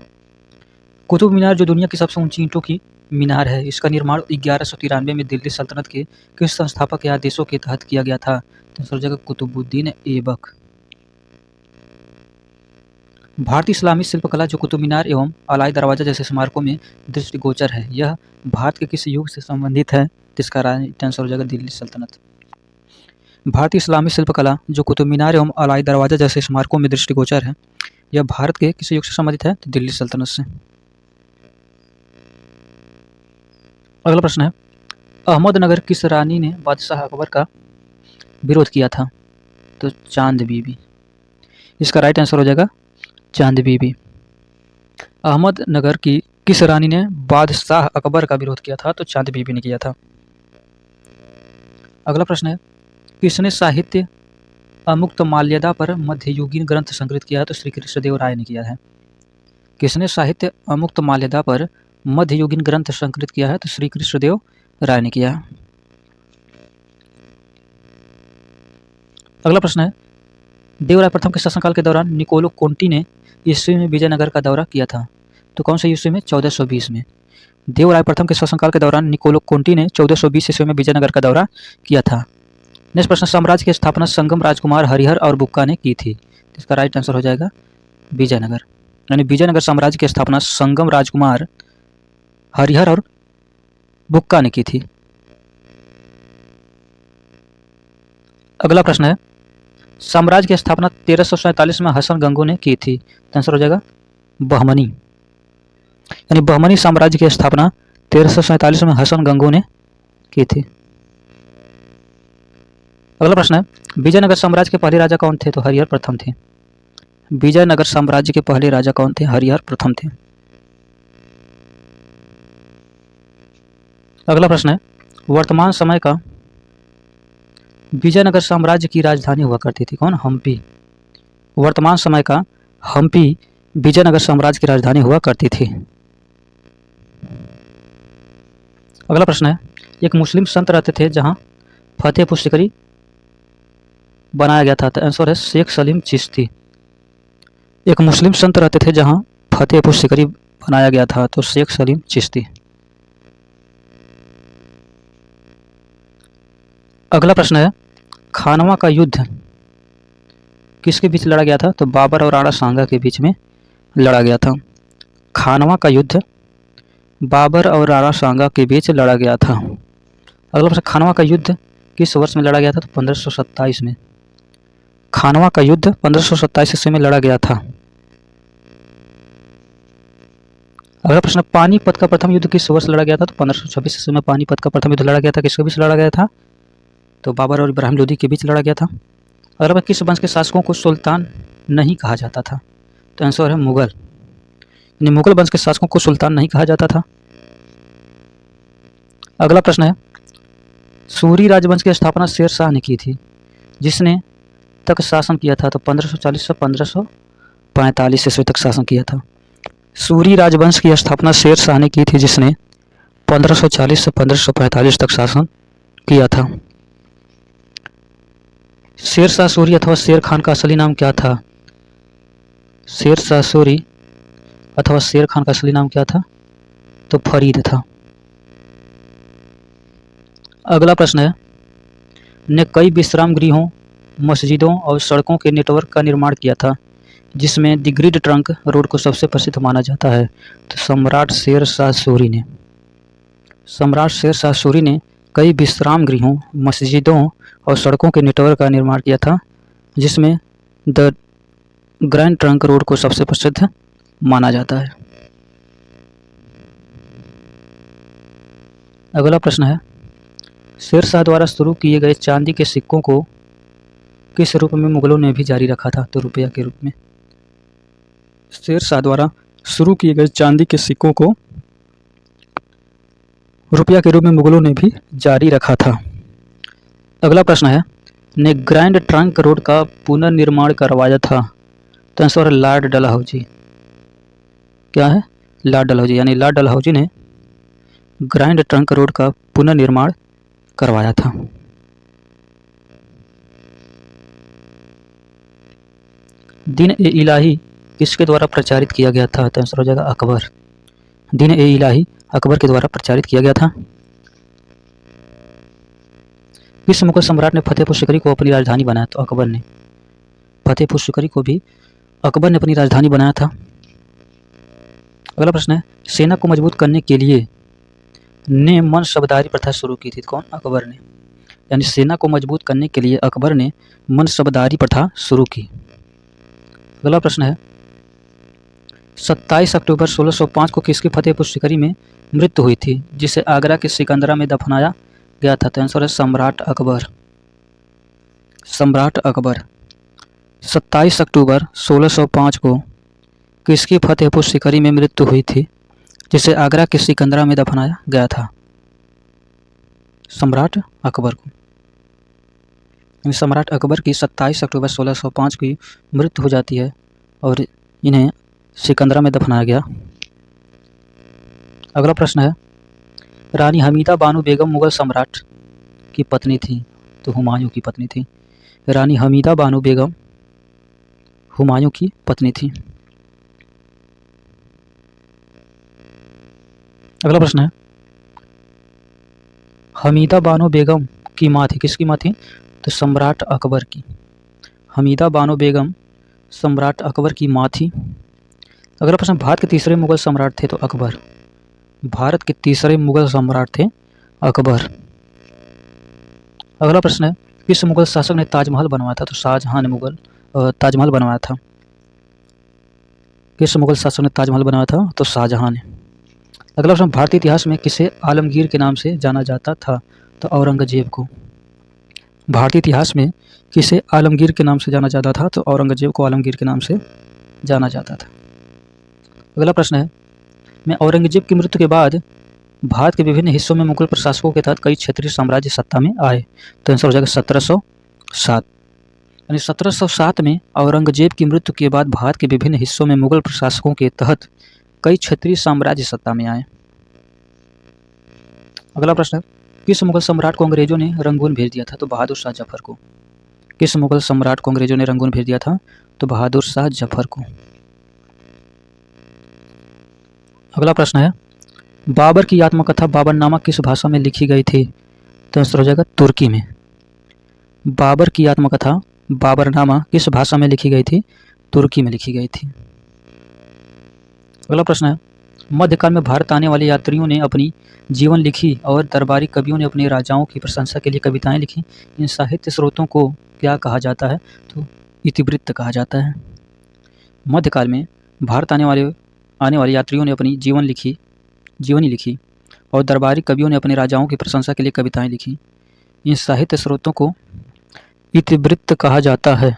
कुतुब मीनार जो दुनिया की सबसे ऊंची ईंटों की मीनार है, इसका निर्माण 1193 में दिल्ली सल्तनत के किस संस्थापक के आदेशों के तहत किया गया था? तो आंसर हो जाएगा कुतुबुद्दीन ऐबक। भारतीय इस्लामी शिल्पकला जो कुतुब मीनार एवं अलाई दरवाजा जैसे स्मारकों में दृष्टिगोचर है, यह भारत के किस युग से संबंधित है? जिसका राइट आंसर हो जाएगा दिल्ली सल्तनत। भारतीय इस्लामी शिल्पकला जो कुतुब मीनार एवं अलाई दरवाजा जैसे स्मारकों में दृष्टिगोचर है, यह भारत के किस युग से संबंधित है? तो दिल्ली सल्तनत से। अगला प्रश्न है, अहमदनगर किस रानी ने बादशाह अकबर का विरोध किया था? तो चांद बीबी। इसका राइट आंसर हो जाएगा चांद बीबी। अहमदनगर की किस रानी ने बादशाह अकबर का विरोध किया था? तो चांद बीबी ने किया था। अगला प्रश्न है, किसने साहित्य अमुक्त माल्यदा पर मध्ययुगीन ग्रंथ संकलित किया है? तो श्री कृष्णदेव राय ने किया है। किसने साहित्य अमुक्त माल्यदा पर मध्ययुगीन ग्रंथ संकलित किया है? तो श्री कृष्णदेव राय ने किया है। अगला प्रश्न है, देवराय प्रथम के शासनकाल के दौरान निकोलो कोंटी ने ईस्वी में विजयनगर का दौरा किया था। तो कौन से ईस्वी में? 1420 में। देवराय प्रथम के शासनकाल के दौरान निकोलो कोंटी ने 1420 ईस्वी में विजयनगर का दौरा किया था। नेक्स्ट प्रश्न, साम्राज्य की स्थापना संगम राजकुमार हरिहर और बुक्का ने की थी। इसका राइट आंसर हो जाएगा विजयनगर, यानी विजयनगर साम्राज्य की स्थापना संगम राजकुमार हरिहर और बुक्का ने की थी। अगला प्रश्न है, साम्राज्य की स्थापना 1347 में हसन गंगू ने की थी। आंसर हो जाएगा बहमनी, यानी बहमनी साम्राज्य की स्थापना 1347 में हसन गंगू ने की थी। अगला प्रश्न है, विजयनगर साम्राज्य के पहले राजा कौन थे? तो हरिहर प्रथम थे। विजयनगर साम्राज्य के पहले राजा कौन थे? हरिहर प्रथम थे। अगला प्रश्न है, वर्तमान समय का विजयनगर साम्राज्य की राजधानी हुआ करती थी कौन? हम्पी। वर्तमान समय का हम्पी विजयनगर साम्राज्य की राजधानी हुआ करती थी। अगला प्रश्न है, एक मुस्लिम संत रहते थे जहां फतेहपुर सीकरी बनाया गया था। तो आंसर है शेख सलीम चिश्ती। एक मुस्लिम संत रहते थे जहां फतेहपुर सीकरी बनाया गया था। तो शेख सलीम चिश्ती। अगला प्रश्न है, खानवा का युद्ध किसके बीच लड़ा गया था? तो बाबर और राणा सांगा के बीच में लड़ा गया था। खानवा का युद्ध बाबर और राणा सांगा के बीच लड़ा गया था। अगला प्रश्न, खानवा का युद्ध किस वर्ष में लड़ा गया था? तो 1527 में। खानवा का युद्ध 1527 ईस्वी में लड़ा गया था। अगला प्रश्न, पानीपत का प्रथम युद्ध किस वर्ष लड़ा गया था? तो 1526 ईस्वी में पानीपत का प्रथम युद्ध लड़ा गया था। किसके बीच लड़ा गया था? तो बाबर और इब्राहिम लोदी के बीच लड़ा गया था। अगला प्रश्न, किस वंश के शासकों को सुल्तान नहीं कहा जाता था? तो आंसर है मुगल, यानी मुगल वंश के शासकों को सुल्तान नहीं कहा जाता था। अगला प्रश्न है, सूरी राजवंश की स्थापना शेर शाह ने की थी, जिसने तक शासन किया था। तो 1540 से 1545 ईस्वी तक शासन किया था। सूरी राजवंश की स्थापना शेर शाह ने की थी, जिसने 1540 से 1545 तक शासन किया था। शेर शाह सूरी अथवा शेर खान का असली नाम क्या था? शेर शाह सूरी अथवा शेर खान का असली नाम क्या था? तो फरीद था। अगला प्रश्न है, ने कई विश्राम गृहों, मस्जिदों और सड़कों के नेटवर्क का निर्माण किया था, जिसमें द ग्रेट ट्रंक रोड को सबसे प्रसिद्ध माना जाता है। तो सम्राट शेर शाह सूरी ने। सम्राट शेर शाह सूरी ने कई विश्राम गृहों, मस्जिदों और सड़कों के नेटवर्क का निर्माण किया था, जिसमें द ग्रैंड ट्रंक रोड को सबसे प्रसिद्ध माना जाता है। अगला प्रश्न है, शेर शाह द्वारा शुरू किए गए चांदी के सिक्कों को किस रूप में मुगलों ने भी जारी रखा था? तो रुपया के रूप में। शेर शाह द्वारा शुरू किए गए चांदी के सिक्कों को रुपया के रूप में मुगलों ने भी जारी रखा था। अगला प्रश्न है, ने ग्रैंड ट्रंक रोड का पुनर्निर्माण करवाया था। तो आंसर है लॉर्ड डलहौजी। क्या है? लॉर्ड डलहौजी, यानी लॉर्ड डलहौजी ने ग्रैंड ट्रंक रोड का पुनर्निर्माण करवाया था। दिन ए इलाही किसके द्वारा प्रचारित किया गया था? तो आंसर हो जाएगा अकबर। दिन ए इलाही अकबर के द्वारा प्रचारित किया गया था। किस मुगल सम्राट ने फतेहपुर सीकरी को अपनी राजधानी बनाया? तो अकबर ने फतेहपुर सीकरी को भी अकबर ने अपनी राजधानी बनाया था? अगला प्रश्न है, सेना को मजबूत करने के लिए ने मनसबदारी प्रथा शुरू की थी? कौन? अकबर ने। यानी सेना को मजबूत करने के लिए अकबर ने मनसबदारी प्रथा शुरू की। अगला प्रश्न है, 27 अक्टूबर 1605 को किसकी फतेहपुर सीकरी में मृत्यु हुई थी, जिसे आगरा के सिकंदरा में दफनाया गया था? तो आंसर है सम्राट अकबर। सम्राट अकबर 27 अक्टूबर 1605 को किसकी फतेहपुर सीकरी में मृत्यु हुई थी, जिसे आगरा के सिकंदरा में दफनाया गया था? सम्राट अकबर को। सम्राट अकबर की 27 अक्टूबर 1605 की मृत्यु हो जाती है और इन्हें सिकंदरा में दफनाया गया। अगला प्रश्न है, रानी हमीदा बानो बेगम मुगल सम्राट की पत्नी थी? तो हुमायूं की पत्नी थी। रानी हमीदा बानो बेगम हुमायूं की पत्नी थी। अगला प्रश्न है, हमीदा बानो बेगम की माँ थी? किसकी माँ थी? तो सम्राट अकबर की। हमीदा बानो बेगम सम्राट अकबर की माँ थी। अगला प्रश्न, भारत के तीसरे मुगल सम्राट थे? तो अकबर। भारत के तीसरे मुगल सम्राट थे अकबर। अगला प्रश्न है, किस मुगल शासक ने ताजमहल बनवाया था? तो शाहजहां ने ताजमहल बनवाया था। किस मुगल शासक ने ताजमहल बनाया था? तो शाहजहां ने। अगला प्रश्न, भारतीय इतिहास में किसे आलमगीर के नाम से जाना जाता था? तो औरंगजेब को। भारतीय इतिहास में किसे आलमगीर के नाम से जाना जाता था? तो औरंगजेब को आलमगीर के नाम से जाना जाता था। अगला प्रश्न है, में औरंगजेब की मृत्यु के बाद भारत के विभिन्न हिस्सों में मुगल प्रशासकों के तहत कई क्षेत्रीय साम्राज्य सत्ता में आए? तो आंसर हो जाएगा 1707। यानी 1707 में औरंगजेब की मृत्यु के बाद भारत के विभिन्न हिस्सों में मुगल प्रशासकों के तहत कई क्षेत्रीय साम्राज्य सत्ता में आए। अगला प्रश्न, किस मुगल सम्राट को अंग्रेजों ने रंगून भेज दिया था? तो बहादुर शाह जफर को। किस मुगल सम्राट को अंग्रेजों ने रंगून भेज दिया था? तो बहादुर शाह जफर को। अगला प्रश्न है, बाबर की आत्मकथा बाबरनामा किस भाषा में लिखी गई थी? तो आंसर हो जाएगा तुर्की में। बाबर की आत्मकथा बाबरनामा किस भाषा में लिखी गई थी? तुर्की में लिखी गई थी। अगला प्रश्न है, मध्यकाल में भारत आने वाले यात्रियों ने अपनी जीवन लिखी और दरबारी कवियों ने अपने राजाओं की प्रशंसा के लिए कविताएं लिखी। इन साहित्य स्रोतों को क्या कहा जाता है? तो इतिवृत्त कहा जाता है। मध्यकाल में भारत आने वाले यात्रियों ने अपनी जीवनी लिखी और दरबारी कवियों ने अपने राजाओं की प्रशंसा के लिए कविताएं लिखी। इन साहित्य स्रोतों को इतिवृत्त कहा जाता है।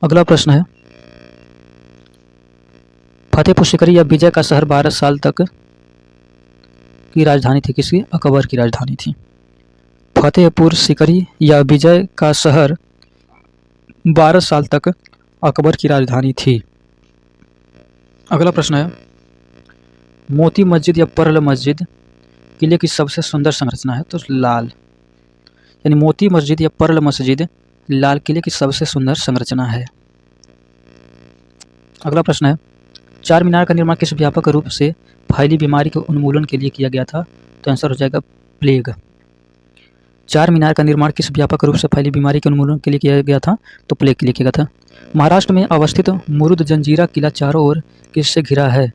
अगला प्रश्न है, फतेहपुर सीकरी या विजय का शहर 12 साल तक की राजधानी थी? किसकी? अकबर की राजधानी थी। फतेहपुर सीकरी या विजय का शहर 12 साल तक अकबर की राजधानी थी। अगला प्रश्न है, मोती मस्जिद या पर्ल मस्जिद किले की सबसे सुंदर संरचना है? तो लाल। यानी मोती मस्जिद या पर्ल मस्जिद लाल किले की सबसे सुंदर संरचना है। अगला प्रश्न है, चार मीनार का निर्माण किस व्यापक रूप से फैली बीमारी के उन्मूलन के लिए किया गया था? तो आंसर हो जाएगा प्लेग। चार मीनार का निर्माण किस व्यापक रूप से फैली बीमारी के उन्मूलन के लिए किया गया था? तो प्लेग के लिए किया गया था। महाराष्ट्र में अवस्थित मुरुद जंजीरा किला चारों ओर किससे घिरा है?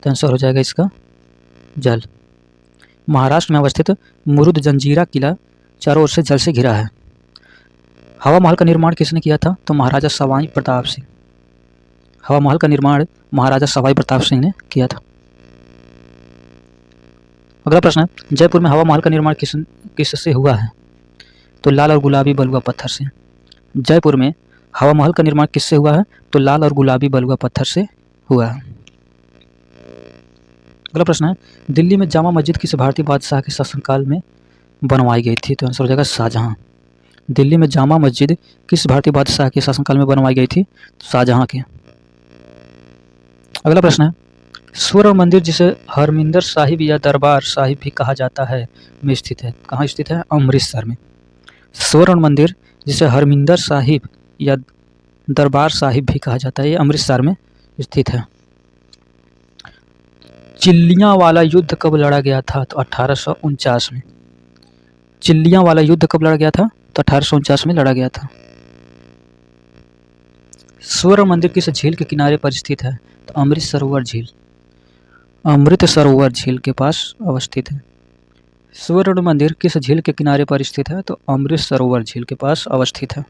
तो आंसर हो जाएगा इसका जल। महाराष्ट्र में अवस्थित मुरुद जंजीरा किला चारों ओर से जल से घिरा है। हवा महल का निर्माण किसने किया था? तो महाराजा सवाई प्रताप सिंह। हवा महल का निर्माण महाराजा सवाई प्रताप सिंह ने किया था। अगला प्रश्न है, जयपुर में हवा महल का निर्माण किससे हुआ है? तो लाल और गुलाबी बलुआ पत्थर से। जयपुर में हवा महल का निर्माण किससे हुआ है? तो लाल और गुलाबी बलुआ पत्थर से हुआ है। अगला प्रश्न है, दिल्ली में जामा मस्जिद किस भारतीय बादशाह के शासनकाल में बनवाई गई थी? तो आंसर हो जाएगा शाहजहां। दिल्ली में जामा मस्जिद किस भारतीय बादशाह के शासनकाल में बनवाई गई थी? शाहजहां के। अगला प्रश्न है, स्वर्ण मंदिर जिसे हरमिंदर साहिब या दरबार साहिब भी कहा जाता है में स्थित है? कहाँ स्थित है? अमृतसर में। स्वर्ण मंदिर जिसे हरमिंदर साहिब या दरबार साहिब भी कहा जाता है, ये अमृतसर में स्थित है। चिल्लियां वाला युद्ध कब लड़ा गया था? तो 1849 में। चिल्लियां वाला युद्ध कब लड़ा गया था? तो 1849 में लड़ा गया था। स्वर्ण मंदिर किस झील के किनारे पर स्थित है? तो अमृत सरोवर झील, अमृत सरोवर झील के पास अवस्थित है। स्वर्ण मंदिर किस झील के किनारे पर स्थित है? तो अमृत सरोवर झील के पास अवस्थित है।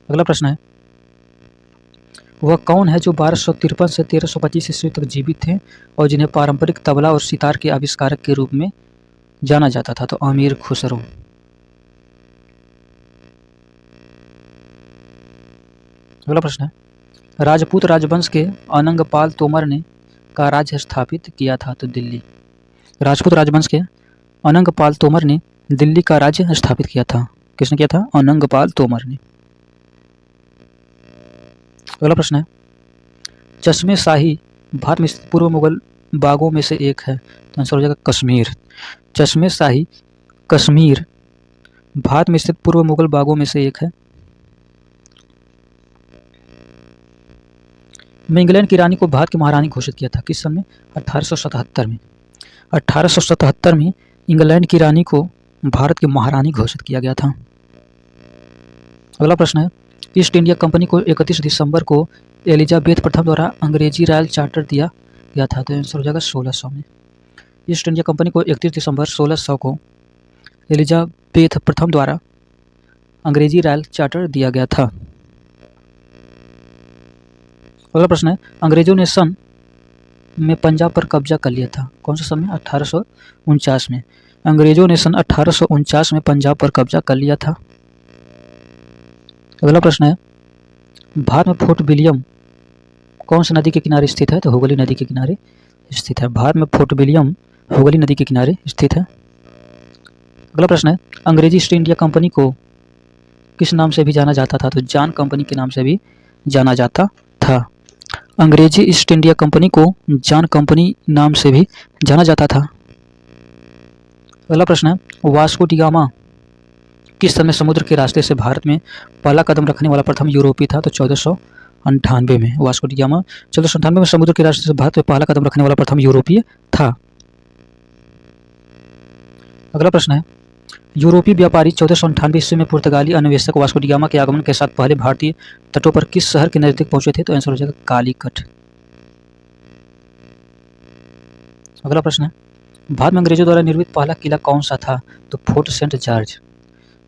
अगला प्रश्न है, वह कौन है जो 1253 से 1325 ईस्वी तक जीवित थे और जिन्हें पारंपरिक तबला और सितार के आविष्कारक के रूप में जाना जाता था? तो अमीर खुसरो। अगला प्रश्न है, राजपूत राजवंश के अनंगपाल तोमर ने का राज्य स्थापित किया था? तो दिल्ली। राजपूत राजवंश के अनंगपाल तोमर ने दिल्ली का राज्य स्थापित किया था। किसने किया था? अनंगपाल तोमर ने। अगला प्रश्न है, चश्मे शाही भारत में स्थित पूर्व मुगल बागों में से एक है? तो आंसर हो जाएगा कश्मीर। चश्मे शाही कश्मीर भारत में स्थित पूर्व मुगल बागों में से एक है। में इंग्लैंड की रानी को भारत की महारानी घोषित किया था? किस सन में? 1877 में। 1877 में इंग्लैंड की रानी को भारत की महारानी घोषित किया गया था। अगला प्रश्न है, ईस्ट इंडिया कंपनी को 31 दिसंबर को एलिजाबेथ प्रथम द्वारा अंग्रेजी रॉयल चार्टर दिया गया था? तो आंसर हो जाएगा 1600 में। ईस्ट इंडिया कंपनी को 31 दिसंबर 1600 को एलिजाबेथ प्रथम द्वारा अंग्रेजी रॉयल चार्टर दिया गया था। अगला प्रश्न है, अंग्रेजों ने सन में पंजाब पर कब्जा कर लिया था? कौन सा सन में? 1849 में। अंग्रेजों ने सन 1849 में पंजाब पर कब्जा कर लिया था। अगला प्रश्न है, भारत में फोर्ट विलियम कौन सी नदी के किनारे स्थित है? तो हुगली नदी के किनारे स्थित है। भारत में फोर्ट विलियम हुगली नदी के किनारे स्थित है। अगला प्रश्न है, अंग्रेजी ईस्ट इंडिया कंपनी को किस नाम से भी जाना जाता था? तो जॉन कंपनी के नाम से भी जाना जाता था। अंग्रेजी ईस्ट इंडिया कंपनी को जॉन कंपनी नाम से भी जाना जाता था। अगला प्रश्न है, वास्को डी गामा किस सन में समुद्र के रास्ते से भारत में पहला कदम रखने वाला प्रथम यूरोपीय था? तो 1498 में। वास्को डी गामा 1498 में समुद्र के रास्ते से भारत में पहला कदम रखने वाला प्रथम यूरोपीय था। अगला प्रश्न है, यूरोपीय व्यापारी 1498 ईस्वी में पुर्तगाली अन्वेषक वास्को डी गामा के आगमन के साथ पहले भारतीय तटों पर किस शहर के नजदीक पहुंचे थे? तो आंसर हो जाएगा कालीकट। अगला प्रश्न है, भारत में अंग्रेजों द्वारा निर्मित पहला किला कौन सा था? तो फोर्ट सेंट जॉर्ज।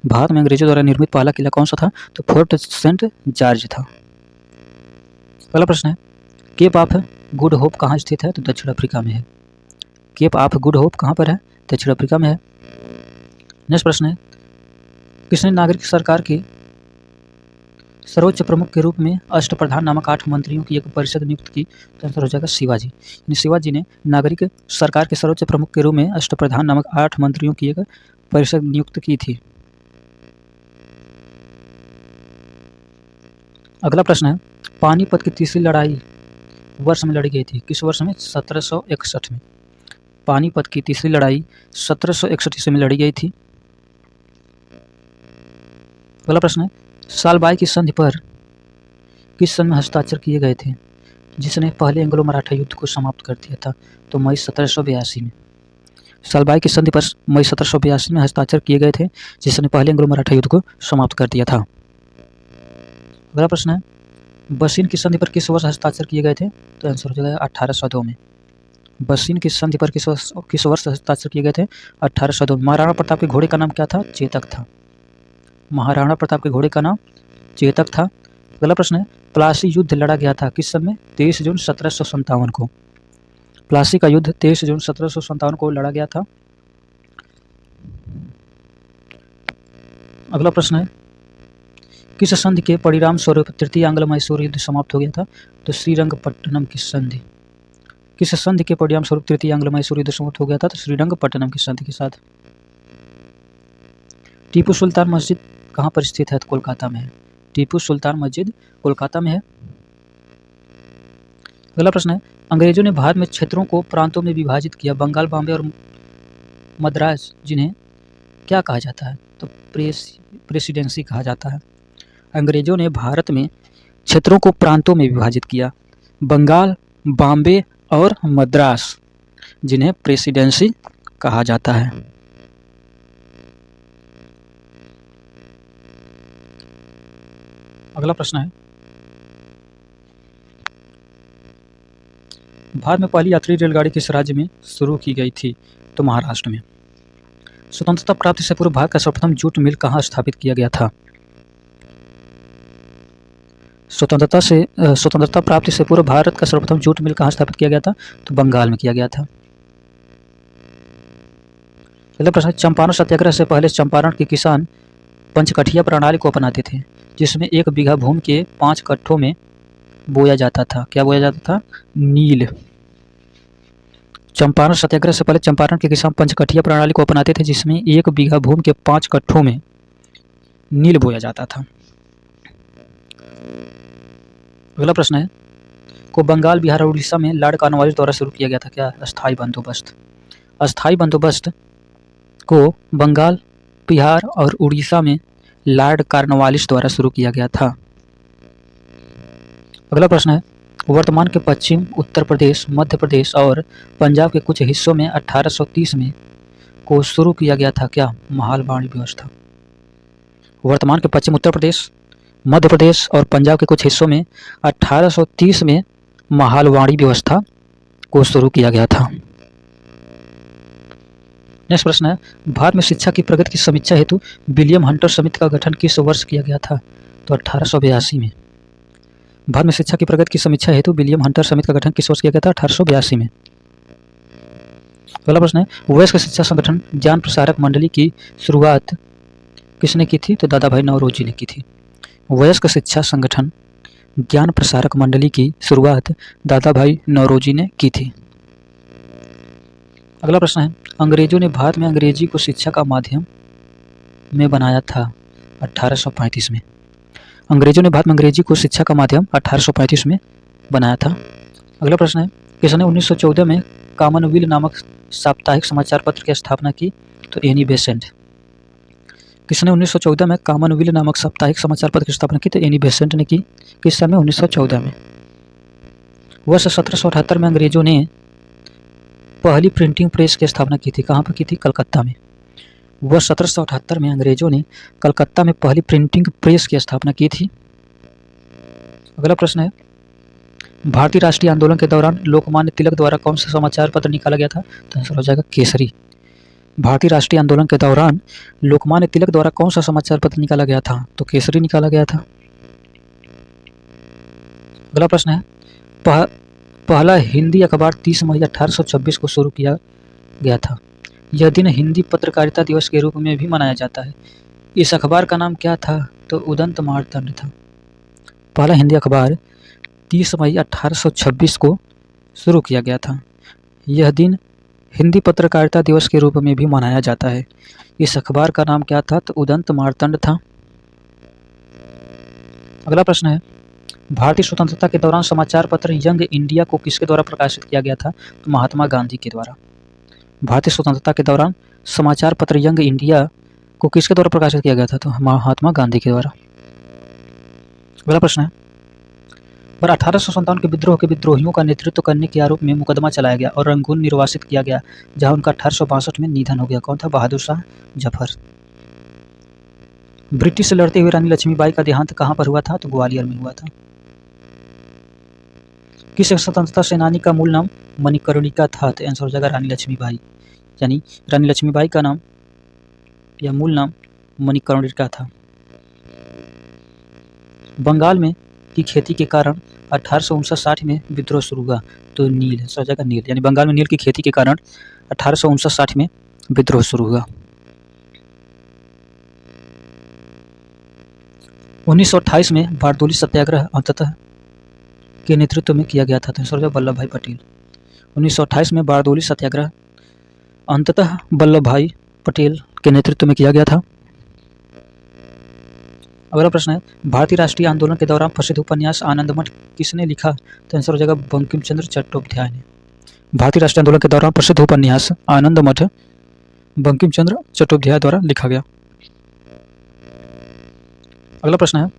भारत में अंग्रेजों द्वारा निर्मित पहला किला कौन सा था? तो फोर्ट सेंट जॉर्ज था। अगला प्रश्न है, केप ऑफ गुड होप कहाँ स्थित है? तो दक्षिण अफ्रीका में है। केप ऑफ गुड होप कहाँ पर है? दक्षिण अफ्रीका में है। नेक्स्ट प्रश्न है, किसने नागरिक सरकार के सर्वोच्च प्रमुख के रूप में अष्टप्रधान नामक 8 मंत्रियों की एक परिषद नियुक्त की? तो आंसर हो जाएगा शिवाजी। यानी शिवाजी ने नागरिक सरकार के सर्वोच्च प्रमुख के रूप में अष्टप्रधान नामक 8 मंत्रियों की एक परिषद नियुक्त की थी। अगला प्रश्न है, पानीपत की तीसरी लड़ाई वर्ष में लड़ी गई थी? किस वर्ष में? 1761 में। पानीपत की तीसरी लड़ाई 1761 ईस्वी में लड़ी गई थी। अगला प्रश्न है, सालबाई की संधि पर किस सन में हस्ताक्षर किए गए थे जिसने पहले एंग्लो मराठा युद्ध को समाप्त कर दिया था? तो मई 1782 में। सालबाई की संधि पर मई 1782 में हस्ताक्षर किए गए थे जिसने पहले एंग्लो मराठा युद्ध को समाप्त कर दिया था। अगला प्रश्न है, बसीन की संधि पर किस वर्ष हस्ताक्षर किए गए थे? तो आंसर हो जाएगा 1802 में। बसीन की संधि पर किस वर्ष हस्ताक्षर किए गए थे? 1802। महाराणा प्रताप के घोड़े का नाम क्या था? चेतक था। महाराणा प्रताप के घोड़े का नाम चेतक था। अगला प्रश्न है, प्लासी युद्ध लड़ा गया था किस सन में? 23 जून 1757 को। प्लासी का युद्ध 23 जून 1757 को लड़ा गया था। अगला प्रश्न है, किस संधि के परिणाम स्वरूप तृतीय आंग्ल मैसूर युद्ध समाप्त हो गया था? तो श्रीरंगपट्टनम की संधि। किस संधि के परिणाम स्वरूप तृतीय आंग्ल मैसूर युद्ध समाप्त हो गया था? तो श्रीरंगपट्टनम की संधि के साथ। टीपू सुल्तान मस्जिद कहाँ पर स्थित है? तो कोलकाता में है। टीपू सुल्तान मस्जिद कोलकाता में है। अगला प्रश्न है, अंग्रेजों ने भारत में क्षेत्रों को प्रांतों में विभाजित किया। बंगाल, बॉम्बे और मद्रास जिन्हें क्या कहा जाता है? तो प्रेसिडेंसी कहा जाता है। अंग्रेजों ने भारत में क्षेत्रों को प्रांतों में विभाजित किया। बंगाल, बॉम्बे और मद्रास जिन्हें प्रेसिडेंसी कहा जाता है। अगला प्रश्न है, भारत में पहली यात्री रेलगाड़ी किस राज्य में शुरू की गई थी? तो महाराष्ट्र में। स्वतंत्रता प्राप्ति से पूर्व भारत का सर्वप्रथम जूट मिल कहाँ स्थापित किया गया था? स्वतंत्रता प्राप्ति से पूर्व भारत का सर्वप्रथम जूट मिल कहाँ स्थापित किया गया था? तो बंगाल में किया गया था। अगला प्रश्न, चंपारण सत्याग्रह से पहले चंपारण के किसान पंचकठिया प्रणाली को अपनाते थे, जिसमें 1 बीघा भूमि के 5 कट्ठों में बोया जाता था। क्या बोया जाता था? नील। चंपारण सत्याग्रह से पहले चंपारण के किसान पंचकठिया प्रणाली को अपनाते थे, जिसमें 1 बीघा भूमि के 5 कट्ठों में नील बोया जाता था। अगला प्रश्न है, को बंगाल, बिहार और उड़ीसा में लॉर्ड कॉर्नवालिस द्वारा शुरू किया गया था? क्या? अस्थायी बंदोबस्त। अस्थायी बंदोबस्त को बंगाल, बिहार और उड़ीसा में लॉर्ड कॉर्नवालिस द्वारा शुरू किया गया था। अगला प्रश्न है, वर्तमान के पश्चिम उत्तर प्रदेश, मध्य प्रदेश और पंजाब के कुछ हिस्सों में 1830 में को शुरू किया गया था। क्या? मालवाड़ी व्यवस्था। वर्तमान के पश्चिम उत्तर प्रदेश, मध्य प्रदेश और पंजाब के कुछ हिस्सों में 1830 में मालवाड़ी व्यवस्था को शुरू किया गया था। नेक्स्ट प्रश्न है, भारत में शिक्षा की प्रगति की समीक्षा हेतु विलियम हंटर समिति का गठन किस वर्ष किया गया था? तो 1882 में। भारत में शिक्षा की प्रगति की समीक्षा हेतु विलियम हंटर समिति का गठन किस वर्ष किया गया था? 1882 में। अगला प्रश्न है, वयस्क शिक्षा संगठन ज्ञान प्रसारक मंडली की शुरुआत किसने की थी? तो दादा भाई नौरोजी ने की थी। वयस्क शिक्षा संगठन ज्ञान प्रसारक मंडली की शुरुआत दादा भाई नौरोजी ने की थी। अगला प्रश्न है, अंग्रेजों ने भारत में अंग्रेजी को शिक्षा का माध्यम में बनाया था 1835 में। अंग्रेजों ने भारत में अंग्रेजी को शिक्षा का माध्यम 1835 में बनाया था। अगला प्रश्न है, किसने 1914 में कॉमनवेल्थ नामक साप्ताहिक समाचार पत्र की स्थापना की? तो एनी बेसेंट। किसने 1914 में कॉमनवेल्थ नामक साप्ताहिक समाचार पत्र की स्थापना की? तो एनी बेसेंट ने की। किस साल में? 1914 में। वर्ष 1778 में अंग्रेजों ने पहली प्रिंटिंग प्रेस की स्थापना की थी। कहाँ पर की थी? कलकत्ता में। वर्ष 1778 में अंग्रेजों ने कलकत्ता में पहली प्रिंटिंग प्रेस की स्थापना की थी। अगला प्रश्न है, भारतीय राष्ट्रीय आंदोलन के दौरान लोकमान्य तिलक द्वारा कौन सा समाचार पत्र निकाला गया था? तो आंसर हो जाएगा केसरी। भारतीय राष्ट्रीय आंदोलन के दौरान लोकमान्य तिलक द्वारा कौन सा समाचार पत्र निकाला गया था? तो केसरी निकाला गया था। अगला प्रश्न है, पहला हिंदी अखबार 30 मई 1826 को शुरू किया गया था। यह दिन हिंदी पत्रकारिता दिवस के रूप में भी मनाया जाता है। इस अखबार का नाम क्या था? तो उदंत मार्तंड था। पहला हिंदी अखबार 30 मई 1826 को शुरू किया गया था। यह दिन हिंदी पत्रकारिता दिवस के रूप में भी मनाया जाता है। इस अखबार का नाम क्या था? तो उदंत मार्तंड था। अगला प्रश्न है, भारतीय स्वतंत्रता के दौरान समाचार पत्र यंग इंडिया को किसके द्वारा प्रकाशित किया गया था? तो महात्मा गांधी के द्वारा। भारतीय स्वतंत्रता के दौरान समाचार पत्र यंग इंडिया को किसके द्वारा प्रकाशित किया गया था? तो महात्मा गांधी के द्वारा। अगला प्रश्न है, पर 1857 के विद्रोह के विद्रोहियों का नेतृत्व करने के आरोप में मुकदमा चलाया गया और रंगून निर्वासित किया गया, जहां उनका 1862 में निधन हो गया। कौन था? बहादुर शाह जफर। ब्रिटिश से लड़ते हुए रानी लक्ष्मीबाई का देहांत कहाँ पर हुआ था? तो ग्वालियर में हुआ था। किस स्वतंत्रता सेनानी का मूल नाम मणिकर्णिका था? तो आंसर हो जाएगा रानी लक्ष्मीबाई। यानी रानी लक्ष्मीबाई का नाम या मूल नाम मणिकर्णिका था। बंगाल में की खेती के कारण 1859 में विद्रोह शुरू हुआ। तो नील हो जाएगा नील। यानी बंगाल में नील की खेती के कारण 1859 में विद्रोह शुरू हुआ। 1928 में बारडोली सत्याग्रह अंततः के नेतृत्व में किया गया था। तो सरदार वल्लभ भाई पटेल। 1928 में बारडोली सत्याग्रह अंततः वल्लभ भाई पटेल के नेतृत्व में किया गया था। अगला प्रश्न है, भारतीय राष्ट्रीय आंदोलन के दौरान प्रसिद्ध उपन्यास आनंद मठ किसने लिखा? तो आंसर हो जाएगा बंकिम चंद्र चट्टोपाध्याय ने। भारतीय राष्ट्रीय आंदोलन के दौरान प्रसिद्ध उपन्यास आनंद मठ बंकिम चंद्र चट्टोपाध्याय द्वारा लिखा गया। अगला प्रश्न है,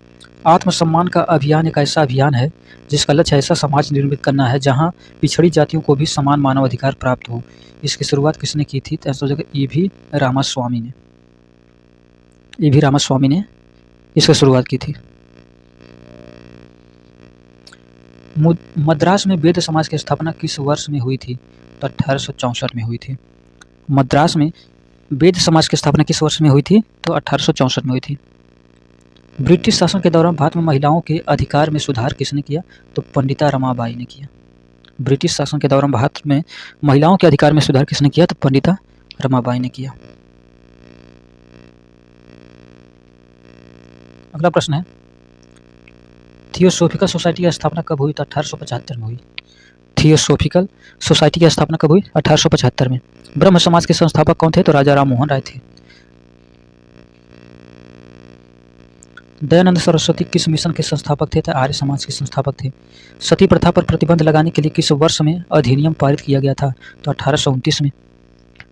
आत्मसम्मान का अभियान एक ऐसा अभियान है जिसका लक्ष्य ऐसा समाज निर्मित करना है जहां पिछड़ी जातियों को भी समान मानव अधिकार प्राप्त हो। इसकी शुरुआत किसने की थी? तो आंसर हो जाएगा ई.भी. रामास्वामी ने। ई.भी. रामास्वामी ने इसकी शुरुआत की थी। मद्रास में वैद्य समाज की स्थापना किस वर्ष में हुई थी? तो 1864 में हुई थी। मद्रास में वैद्य समाज की स्थापना किस वर्ष में हुई थी? तो 1864 में हुई थी। ब्रिटिश शासन के दौरान भारत में महिलाओं के अधिकार में सुधार किसने किया? तो पंडिता रमाबाई ने किया। ब्रिटिश शासन के दौरान भारत में महिलाओं के अधिकार में सुधार किसने किया? तो पंडिता रमाबाई ने किया। अगला प्रश्न है, थियोसॉफिकल सोसाइटी की स्थापना कब हुई? तो 1875 में हुई। थियोसॉफिकल सोसाइटी की स्थापना कब हुई? 1875 में। ब्रह्म समाज के संस्थापक कौन थे? तो राजा राम मोहन राय थे। दयानंद सरस्वती किस मिशन के संस्थापक थे? तो आर्य समाज के संस्थापक थे। सती प्रथा पर प्रतिबंध लगाने के लिए किस वर्ष में अधिनियम पारित किया गया था? तो 1829 में।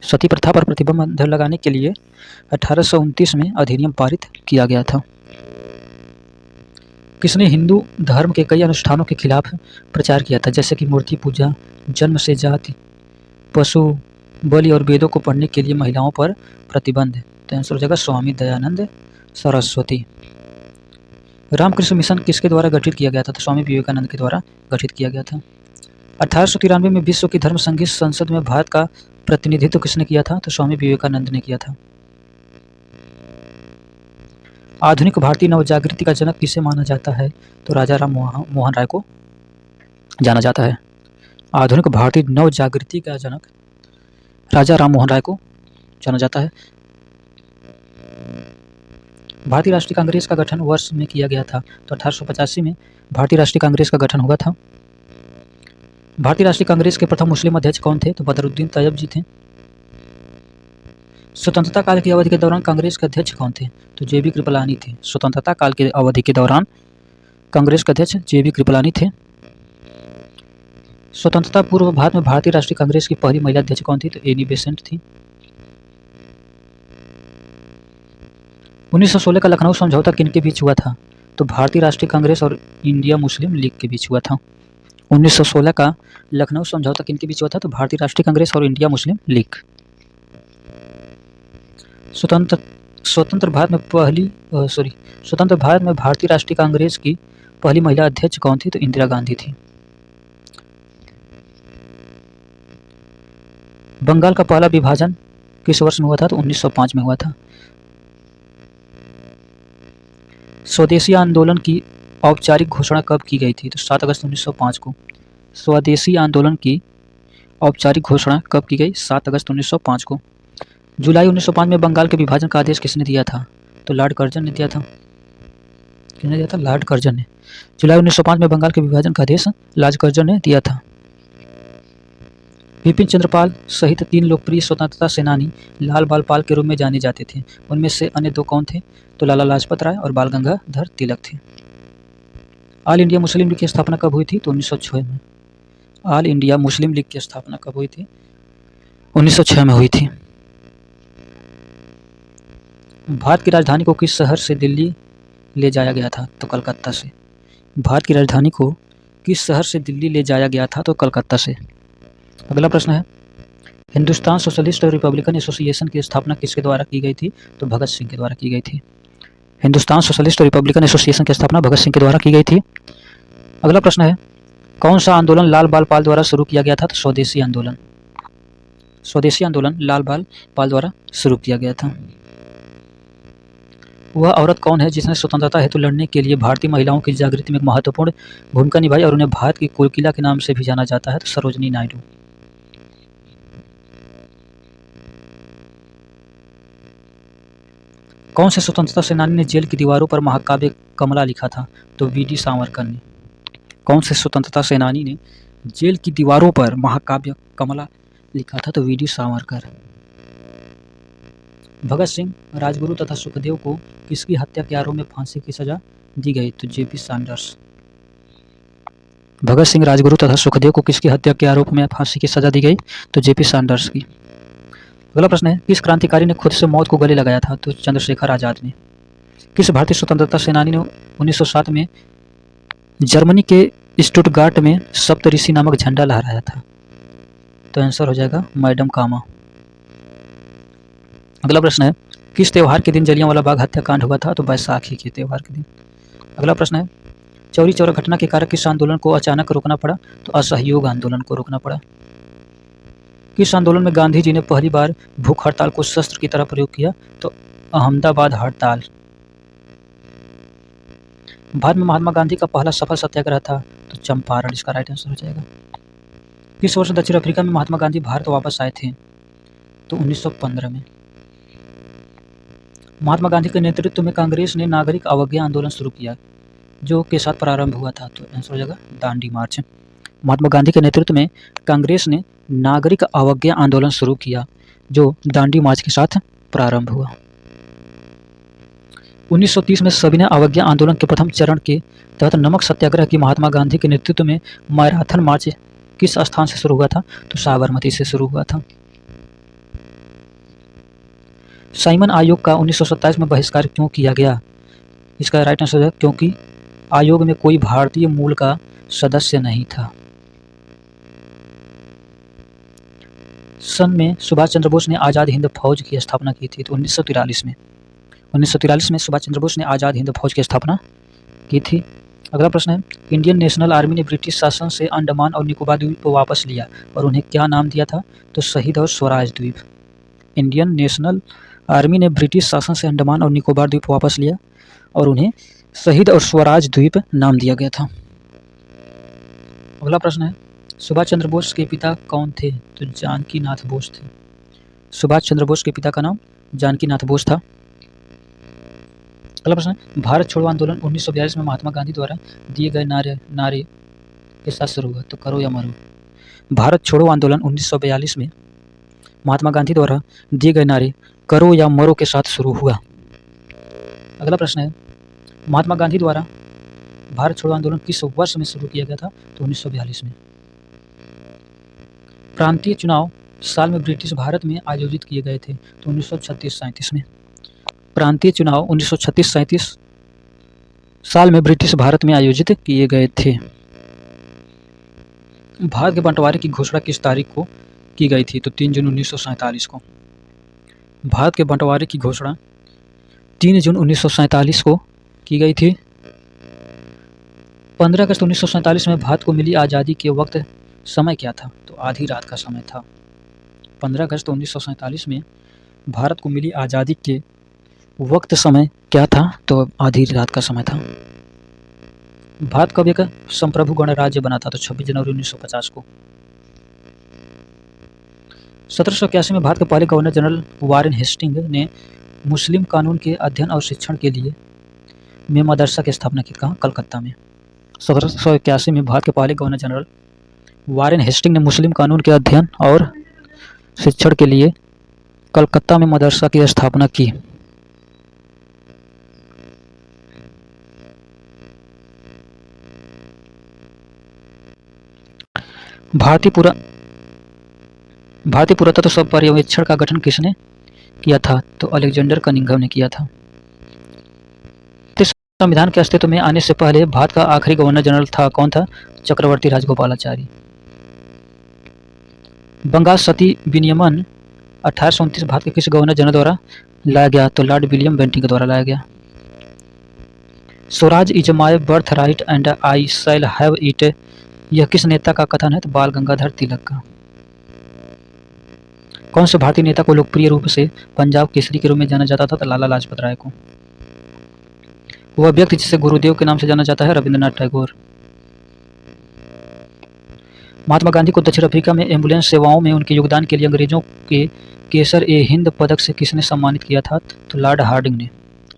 सती प्रथा पर प्रतिबंध लगाने के लिए 1829 में अधिनियम पारित किया गया था। किसने हिंदू धर्म के कई अनुष्ठानों के खिलाफ प्रचार किया था, जैसे कि मूर्ति पूजा, जन्म से जाति, पशु बलि और वेदों को पढ़ने के लिए महिलाओं पर प्रतिबंध? तो आंसर हो जाएगा स्वामी दयानंद सरस्वती। रामकृष्ण मिशन किसके द्वारा गठित किया गया था? तो स्वामी विवेकानंद के द्वारा गठित किया गया था। 1893 में विश्व की धर्म संघीय संसद में भारत का प्रतिनिधित्व किसने किया था? तो स्वामी विवेकानंद ने किया था। आधुनिक भारतीय नवजागृति का जनक किसे माना जाता है? तो राजा राम मोहन राय को जाना जाता है। आधुनिक भारतीय नवजागृति का जनक राजा राम मोहन राय को जाना जाता है। भारतीय राष्ट्रीय कांग्रेस का गठन वर्ष में किया गया था? तो 1885 में भारतीय राष्ट्रीय कांग्रेस का गठन हुआ था। भारतीय राष्ट्रीय कांग्रेस के प्रथम मुस्लिम अध्यक्ष कौन थे? तो बदरुद्दीन तैयब जी थे। स्वतंत्रता काल की अवधि के दौरान कांग्रेस के अध्यक्ष कौन थे? तो जेबी कृपलानी थे। स्वतंत्रता काल की अवधि के दौरान कांग्रेस के अध्यक्ष जेबी कृपलानी थे। स्वतंत्रता पूर्व भारत में भारतीय राष्ट्रीय कांग्रेस की पहली महिला अध्यक्ष कौन थी? तो एनी बेसेंट थी। 1916 का लखनऊ समझौता किनके बीच हुआ था? तो भारतीय राष्ट्रीय कांग्रेस और इंडिया मुस्लिम लीग के बीच हुआ था। 1916 का लखनऊ समझौता किनके बीच हुआ था? तो भारतीय राष्ट्रीय कांग्रेस और इंडिया मुस्लिम लीग। स्वतंत्र भारत में भारतीय राष्ट्रीय कांग्रेस की पहली महिला अध्यक्ष कौन थी? तो इंदिरा गांधी थी। बंगाल का पहला विभाजन किस वर्ष में हुआ था? तो 1905 में हुआ था। स्वदेशी आंदोलन की औपचारिक घोषणा कब की गई थी? तो 7 अगस्त 1905 को। स्वदेशी आंदोलन की औपचारिक घोषणा कब की गई? 7 अगस्त 1905 को। जुलाई 1905 में बंगाल के विभाजन का आदेश किसने दिया था? तो लॉर्ड कर्जन ने दिया था। किसने दिया था? लॉर्ड कर्जन ने। जुलाई 1905 में बंगाल के विभाजन का आदेश लॉर्ड कर्जन ने दिया था। बिपिन चंद्रपाल सहित 3 लोकप्रिय स्वतंत्रता सेनानी लाल बाल पाल के रूप में जाने जाते थे। उनमें से अन्य 2 कौन थे? तो लाला लाजपत राय और बाल गंगाधर तिलक थे। ऑल इंडिया मुस्लिम लीग की स्थापना कब हुई थी? तो 1906 में। ऑल इंडिया मुस्लिम लीग की स्थापना कब हुई थी? 1906 में हुई थी। भारत की राजधानी को किस शहर से दिल्ली ले जाया गया था? तो कलकत्ता से। भारत की राजधानी को किस शहर से दिल्ली ले जाया गया था? तो कलकत्ता से। अगला प्रश्न है, हिंदुस्तान सोशलिस्ट और रिपब्लिकन एसोसिएशन की स्थापना किसके द्वारा की गई थी? तो भगत सिंह के द्वारा की गई थी। हिंदुस्तान सोशलिस्ट और रिपब्लिकन एसोसिएशन की स्थापना भगत सिंह के द्वारा की गई थी। अगला प्रश्न है, कौन सा आंदोलन लाल बाल पाल द्वारा शुरू किया गया था? तो स्वदेशी आंदोलन। स्वदेशी आंदोलन लाल बाल पाल द्वारा शुरू किया गया था। वह औरत कौन है जिसने स्वतंत्रता हेतु लड़ने के लिए भारतीय महिलाओं की जागृति में एक महत्वपूर्ण भूमिका निभाई और उन्हें भारत की कोकिला के नाम से भी जाना जाता है? तो सरोजिनी नायडू। कौन से स्वतंत्रता सेनानी ने जेल की दीवारों पर महाकाव्य कमला लिखा था? तो वीडी सावरकर ने। कौन से स्वतंत्रता सेनानी ने जेल की दीवारों पर महाकाव्य कमला लिखा था? तो वीडी सावरकर। भगत सिंह, राजगुरु तथा सुखदेव को किसकी हत्या के आरोप में फांसी की सजा दी गई? तो जेपी सैंडर्स। भगत सिंह, राजगुरु तथा सुखदेव को किसकी हत्या के आरोप में फांसी की सजा दी गई? तो जेपी सैंडर्स की। अगला प्रश्न है, किस क्रांतिकारी ने खुद से मौत को गले लगाया था? तो चंद्रशेखर आजाद ने। किस भारतीय स्वतंत्रता सेनानी ने 1907 में जर्मनी के स्टुटगार्ट में सप्तऋषि नामक झंडा लहराया था? तो आंसर हो जाएगा मैडम कामा। अगला प्रश्न है, किस त्यौहार के दिन जलियांवाला बाग हत्याकांड हुआ था? तो बैसाखी के त्यौहार के दिन। अगला प्रश्न है, चौरी चौरा घटना के कारण किस आंदोलन को अचानक रोकना पड़ा? तो असहयोग आंदोलन को रोकना पड़ा। किस आंदोलन में गांधी जी ने पहली बार भूख हड़ताल को शस्त्र की तरह प्रयोग किया? तो अहमदाबाद हड़ताल। भारत में महात्मा गांधी का पहला सफल सत्याग्रह था? तो चंपारण इसका राइट आंसर हो जाएगा। किस वर्ष दक्षिण अफ्रीका में महात्मा गांधी भारत वापस आए थे? तो 1915 में। महात्मा गांधी के नेतृत्व में कांग्रेस ने नागरिक अवज्ञा आंदोलन शुरू किया, जो के साथ प्रारंभ हुआ था? तो आंसर हो जाएगा दांडी मार्च। महात्मा गांधी के नेतृत्व में कांग्रेस ने नागरिक अवज्ञा आंदोलन शुरू किया, जो दांडी मार्च के साथ प्रारंभ हुआ। 1930 में सविनय अवज्ञा आंदोलन के प्रथम चरण के तहत नमक सत्याग्रह की महात्मा गांधी के नेतृत्व में मैराथन मार्च किस स्थान से शुरू हुआ था? तो साबरमती से शुरू हुआ था। साइमन आयोग का 1927 में बहिष्कार क्यों किया गया? इसका राइट आंसर है क्योंकि आयोग में कोई भारतीय मूल का सदस्य नहीं था। सन में सुभाष चंद्र बोस ने आज़ाद हिंद फौज की स्थापना की थी? तो 1943 में। 1943 में सुभाष चंद्र बोस ने आज़ाद हिंद फौज की स्थापना की थी। अगला प्रश्न है, इंडियन नेशनल आर्मी ने ब्रिटिश शासन से अंडमान और निकोबार द्वीप को वापस लिया और उन्हें क्या नाम दिया था? तो शहीद और स्वराज द्वीप। इंडियन नेशनल आर्मी ने ब्रिटिश शासन से अंडमान और निकोबार द्वीप वापस लिया और उन्हें शहीद और स्वराज द्वीप नाम दिया गया था। अगला प्रश्न है, सुभाष चंद्र बोस के पिता कौन थे? तो जानकी नाथ बोस थे। सुभाष चंद्र बोस के पिता का नाम जानकी नाथ बोस था। अगला प्रश्न है, भारत छोड़ो आंदोलन 1942 में महात्मा गांधी द्वारा दिए गए नारे के साथ शुरू हुआ? तो करो या मरो। भारत छोड़ो आंदोलन 1942 में महात्मा गांधी द्वारा दिए गए नारे करो या मरो के साथ शुरू हुआ। अगला प्रश्न है, महात्मा गांधी द्वारा भारत छोड़ो आंदोलन किस वर्ष में शुरू किया गया था? तो 1942 में। प्रांतीय चुनाव साल में ब्रिटिश भारत में आयोजित किए गए थे? तो 1936-37 में। प्रांतीय चुनाव 1936-37 साल में ब्रिटिश भारत में आयोजित किए गए थे। भारत के बंटवारे की घोषणा किस तारीख को की गई थी? तो 3 जून 1947 को। भारत के बंटवारे की घोषणा 3 जून 1947 को की गई थी। 15 अगस्त 1947 में भारत को मिली आज़ादी के वक्त समय क्या था? तो आधी रात का समय था। 15 अगस्त 1947 में भारत को मिली आज़ादी के वक्त समय क्या था? तो आधी रात का समय था। भारत कब एक संप्रभु गणराज्य बना था? तो 26 जनवरी 1950 को। 1781 में भारत के पहले गवर्नर जनरल वारेन हेस्टिंग ने मुस्लिम कानून के अध्ययन और शिक्षण के लिए में मदरसा की स्थापना की? कहाँ? कलकत्ता में। 1781 में भारत के पहले गवर्नर जनरल वारेन हेस्टिंग ने मुस्लिम कानून के अध्ययन और शिक्षण के लिए कलकत्ता में मदरसा की स्थापना की। भारतीय पुरातत्व पर्यवेक्षण का गठन किसने किया था? तो अलेक्जेंडर कनिंघम ने किया था। संविधान के अस्तित्व में आने से पहले भारत का आखिरी गवर्नर जनरल था कौन था? चक्रवर्ती राजगोपालाचारी। बंगाल सती विनियमन 1829 भारत के किस गवर्नर जनरल द्वारा लाया गया? तो लॉर्ड विलियम बेंटिंग के द्वारा लाया गया। Swaraj is my birth right and I shall have it, यह किस नेता का कथन है? तो बाल गंगाधर तिलक का। कौन से भारतीय नेता को लोकप्रिय रूप से पंजाब केसरी के रूप में जाना जाता था? तो लाला लाजपत राय को। वह व्यक्ति जिसे गुरुदेव के नाम से जाना जाता है? रविंद्रनाथ टैगोर। महात्मा गांधी को दक्षिण अफ्रीका में एम्बुलेंस सेवाओं में उनके योगदान के लिए अंग्रेजों के केसर-ए-हिंद पदक से किसने सम्मानित किया था? तो लॉर्ड हार्डिंग ने।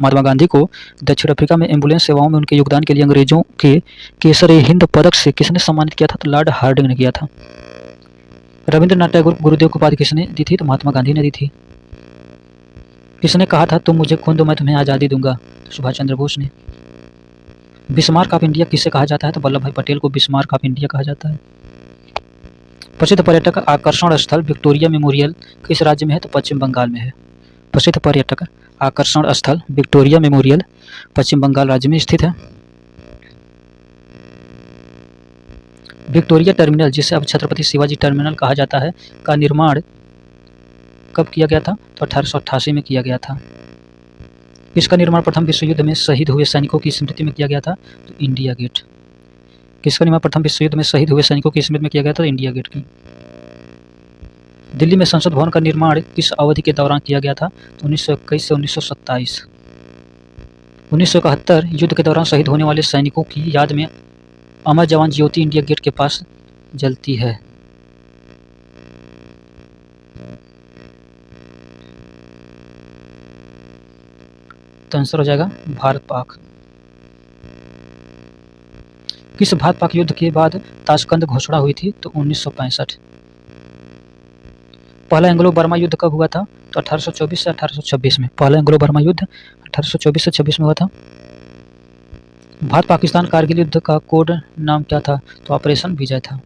महात्मा गांधी को दक्षिण अफ्रीका में एम्बुलेंस सेवाओं में उनके योगदान के लिए अंग्रेजों के केसर-ए-हिंद पदक से किसने सम्मानित किया था? तो लॉर्ड हार्डिंग ने किया था। रविंद्रनाथ टैगोर गुरुदेव की उपाधि किसने दी थी? तो महात्मा गांधी ने दी थी। किसने कहा था तुम मुझे खून दो मैं तुम्हें आज़ादी दूंगा? तो सुभाष चंद्र बोस ने। बिस्मार्क ऑफ इंडिया किसे कहा जाता है? तो वल्लभ भाई पटेल को बिस्मार्क ऑफ इंडिया कहा जाता है। प्रसिद्ध पर्यटक आकर्षण स्थल विक्टोरिया मेमोरियल किस राज्य में है? तो पश्चिम बंगाल में है। प्रसिद्ध पर्यटक आकर्षण स्थल विक्टोरिया मेमोरियल पश्चिम बंगाल राज्य में स्थित है। विक्टोरिया टर्मिनल, जिसे अब छत्रपति शिवाजी टर्मिनल कहा जाता है, का निर्माण कब किया गया था? तो 1888 में किया गया था। किसका निर्माण प्रथम विश्व युद्ध में शहीद हुए सैनिकों की स्मृति में किया गया था? तो इंडिया गेट। किसका निर्माण प्रथम विश्व युद्ध में शहीद हुए सैनिकों की स्मृति में किया गया था? इंडिया गेट की। दिल्ली में संसद भवन का निर्माण किस अवधि के दौरान किया गया था? तो 1921 से 1927। 1971 युद्ध के दौरान शहीद होने वाले सैनिकों की याद में अमर जवान ज्योति इंडिया गेट के पास जलती है। तो आंसर हो जाएगा भारत पाक। किस भारत पाक युद्ध के बाद ताशकंद घोषणा हुई थी? तो 1965। पहला एंग्लो बर्मा युद्ध कब हुआ था? तो 1824 से 1826 में। पहला एंग्लो बर्मा युद्ध 1824 से 26 में हुआ था। भारत पाकिस्तान कारगिल युद्ध का कोड नाम क्या था? तो ऑपरेशन विजय था।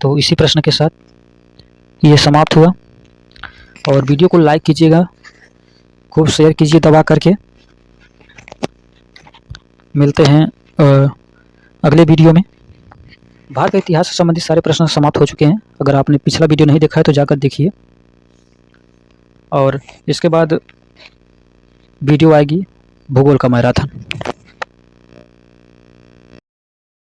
तो इसी प्रश्न के साथ ये समाप्त हुआ, और वीडियो को लाइक कीजिएगा, खूब शेयर कीजिए दबा करके। मिलते हैं अगले वीडियो में। भारत के इतिहास से संबंधित सारे प्रश्न समाप्त हो चुके हैं। अगर आपने पिछला वीडियो नहीं देखा है तो जाकर देखिए, और इसके बाद वीडियो आएगी भूगोल का मैराथन।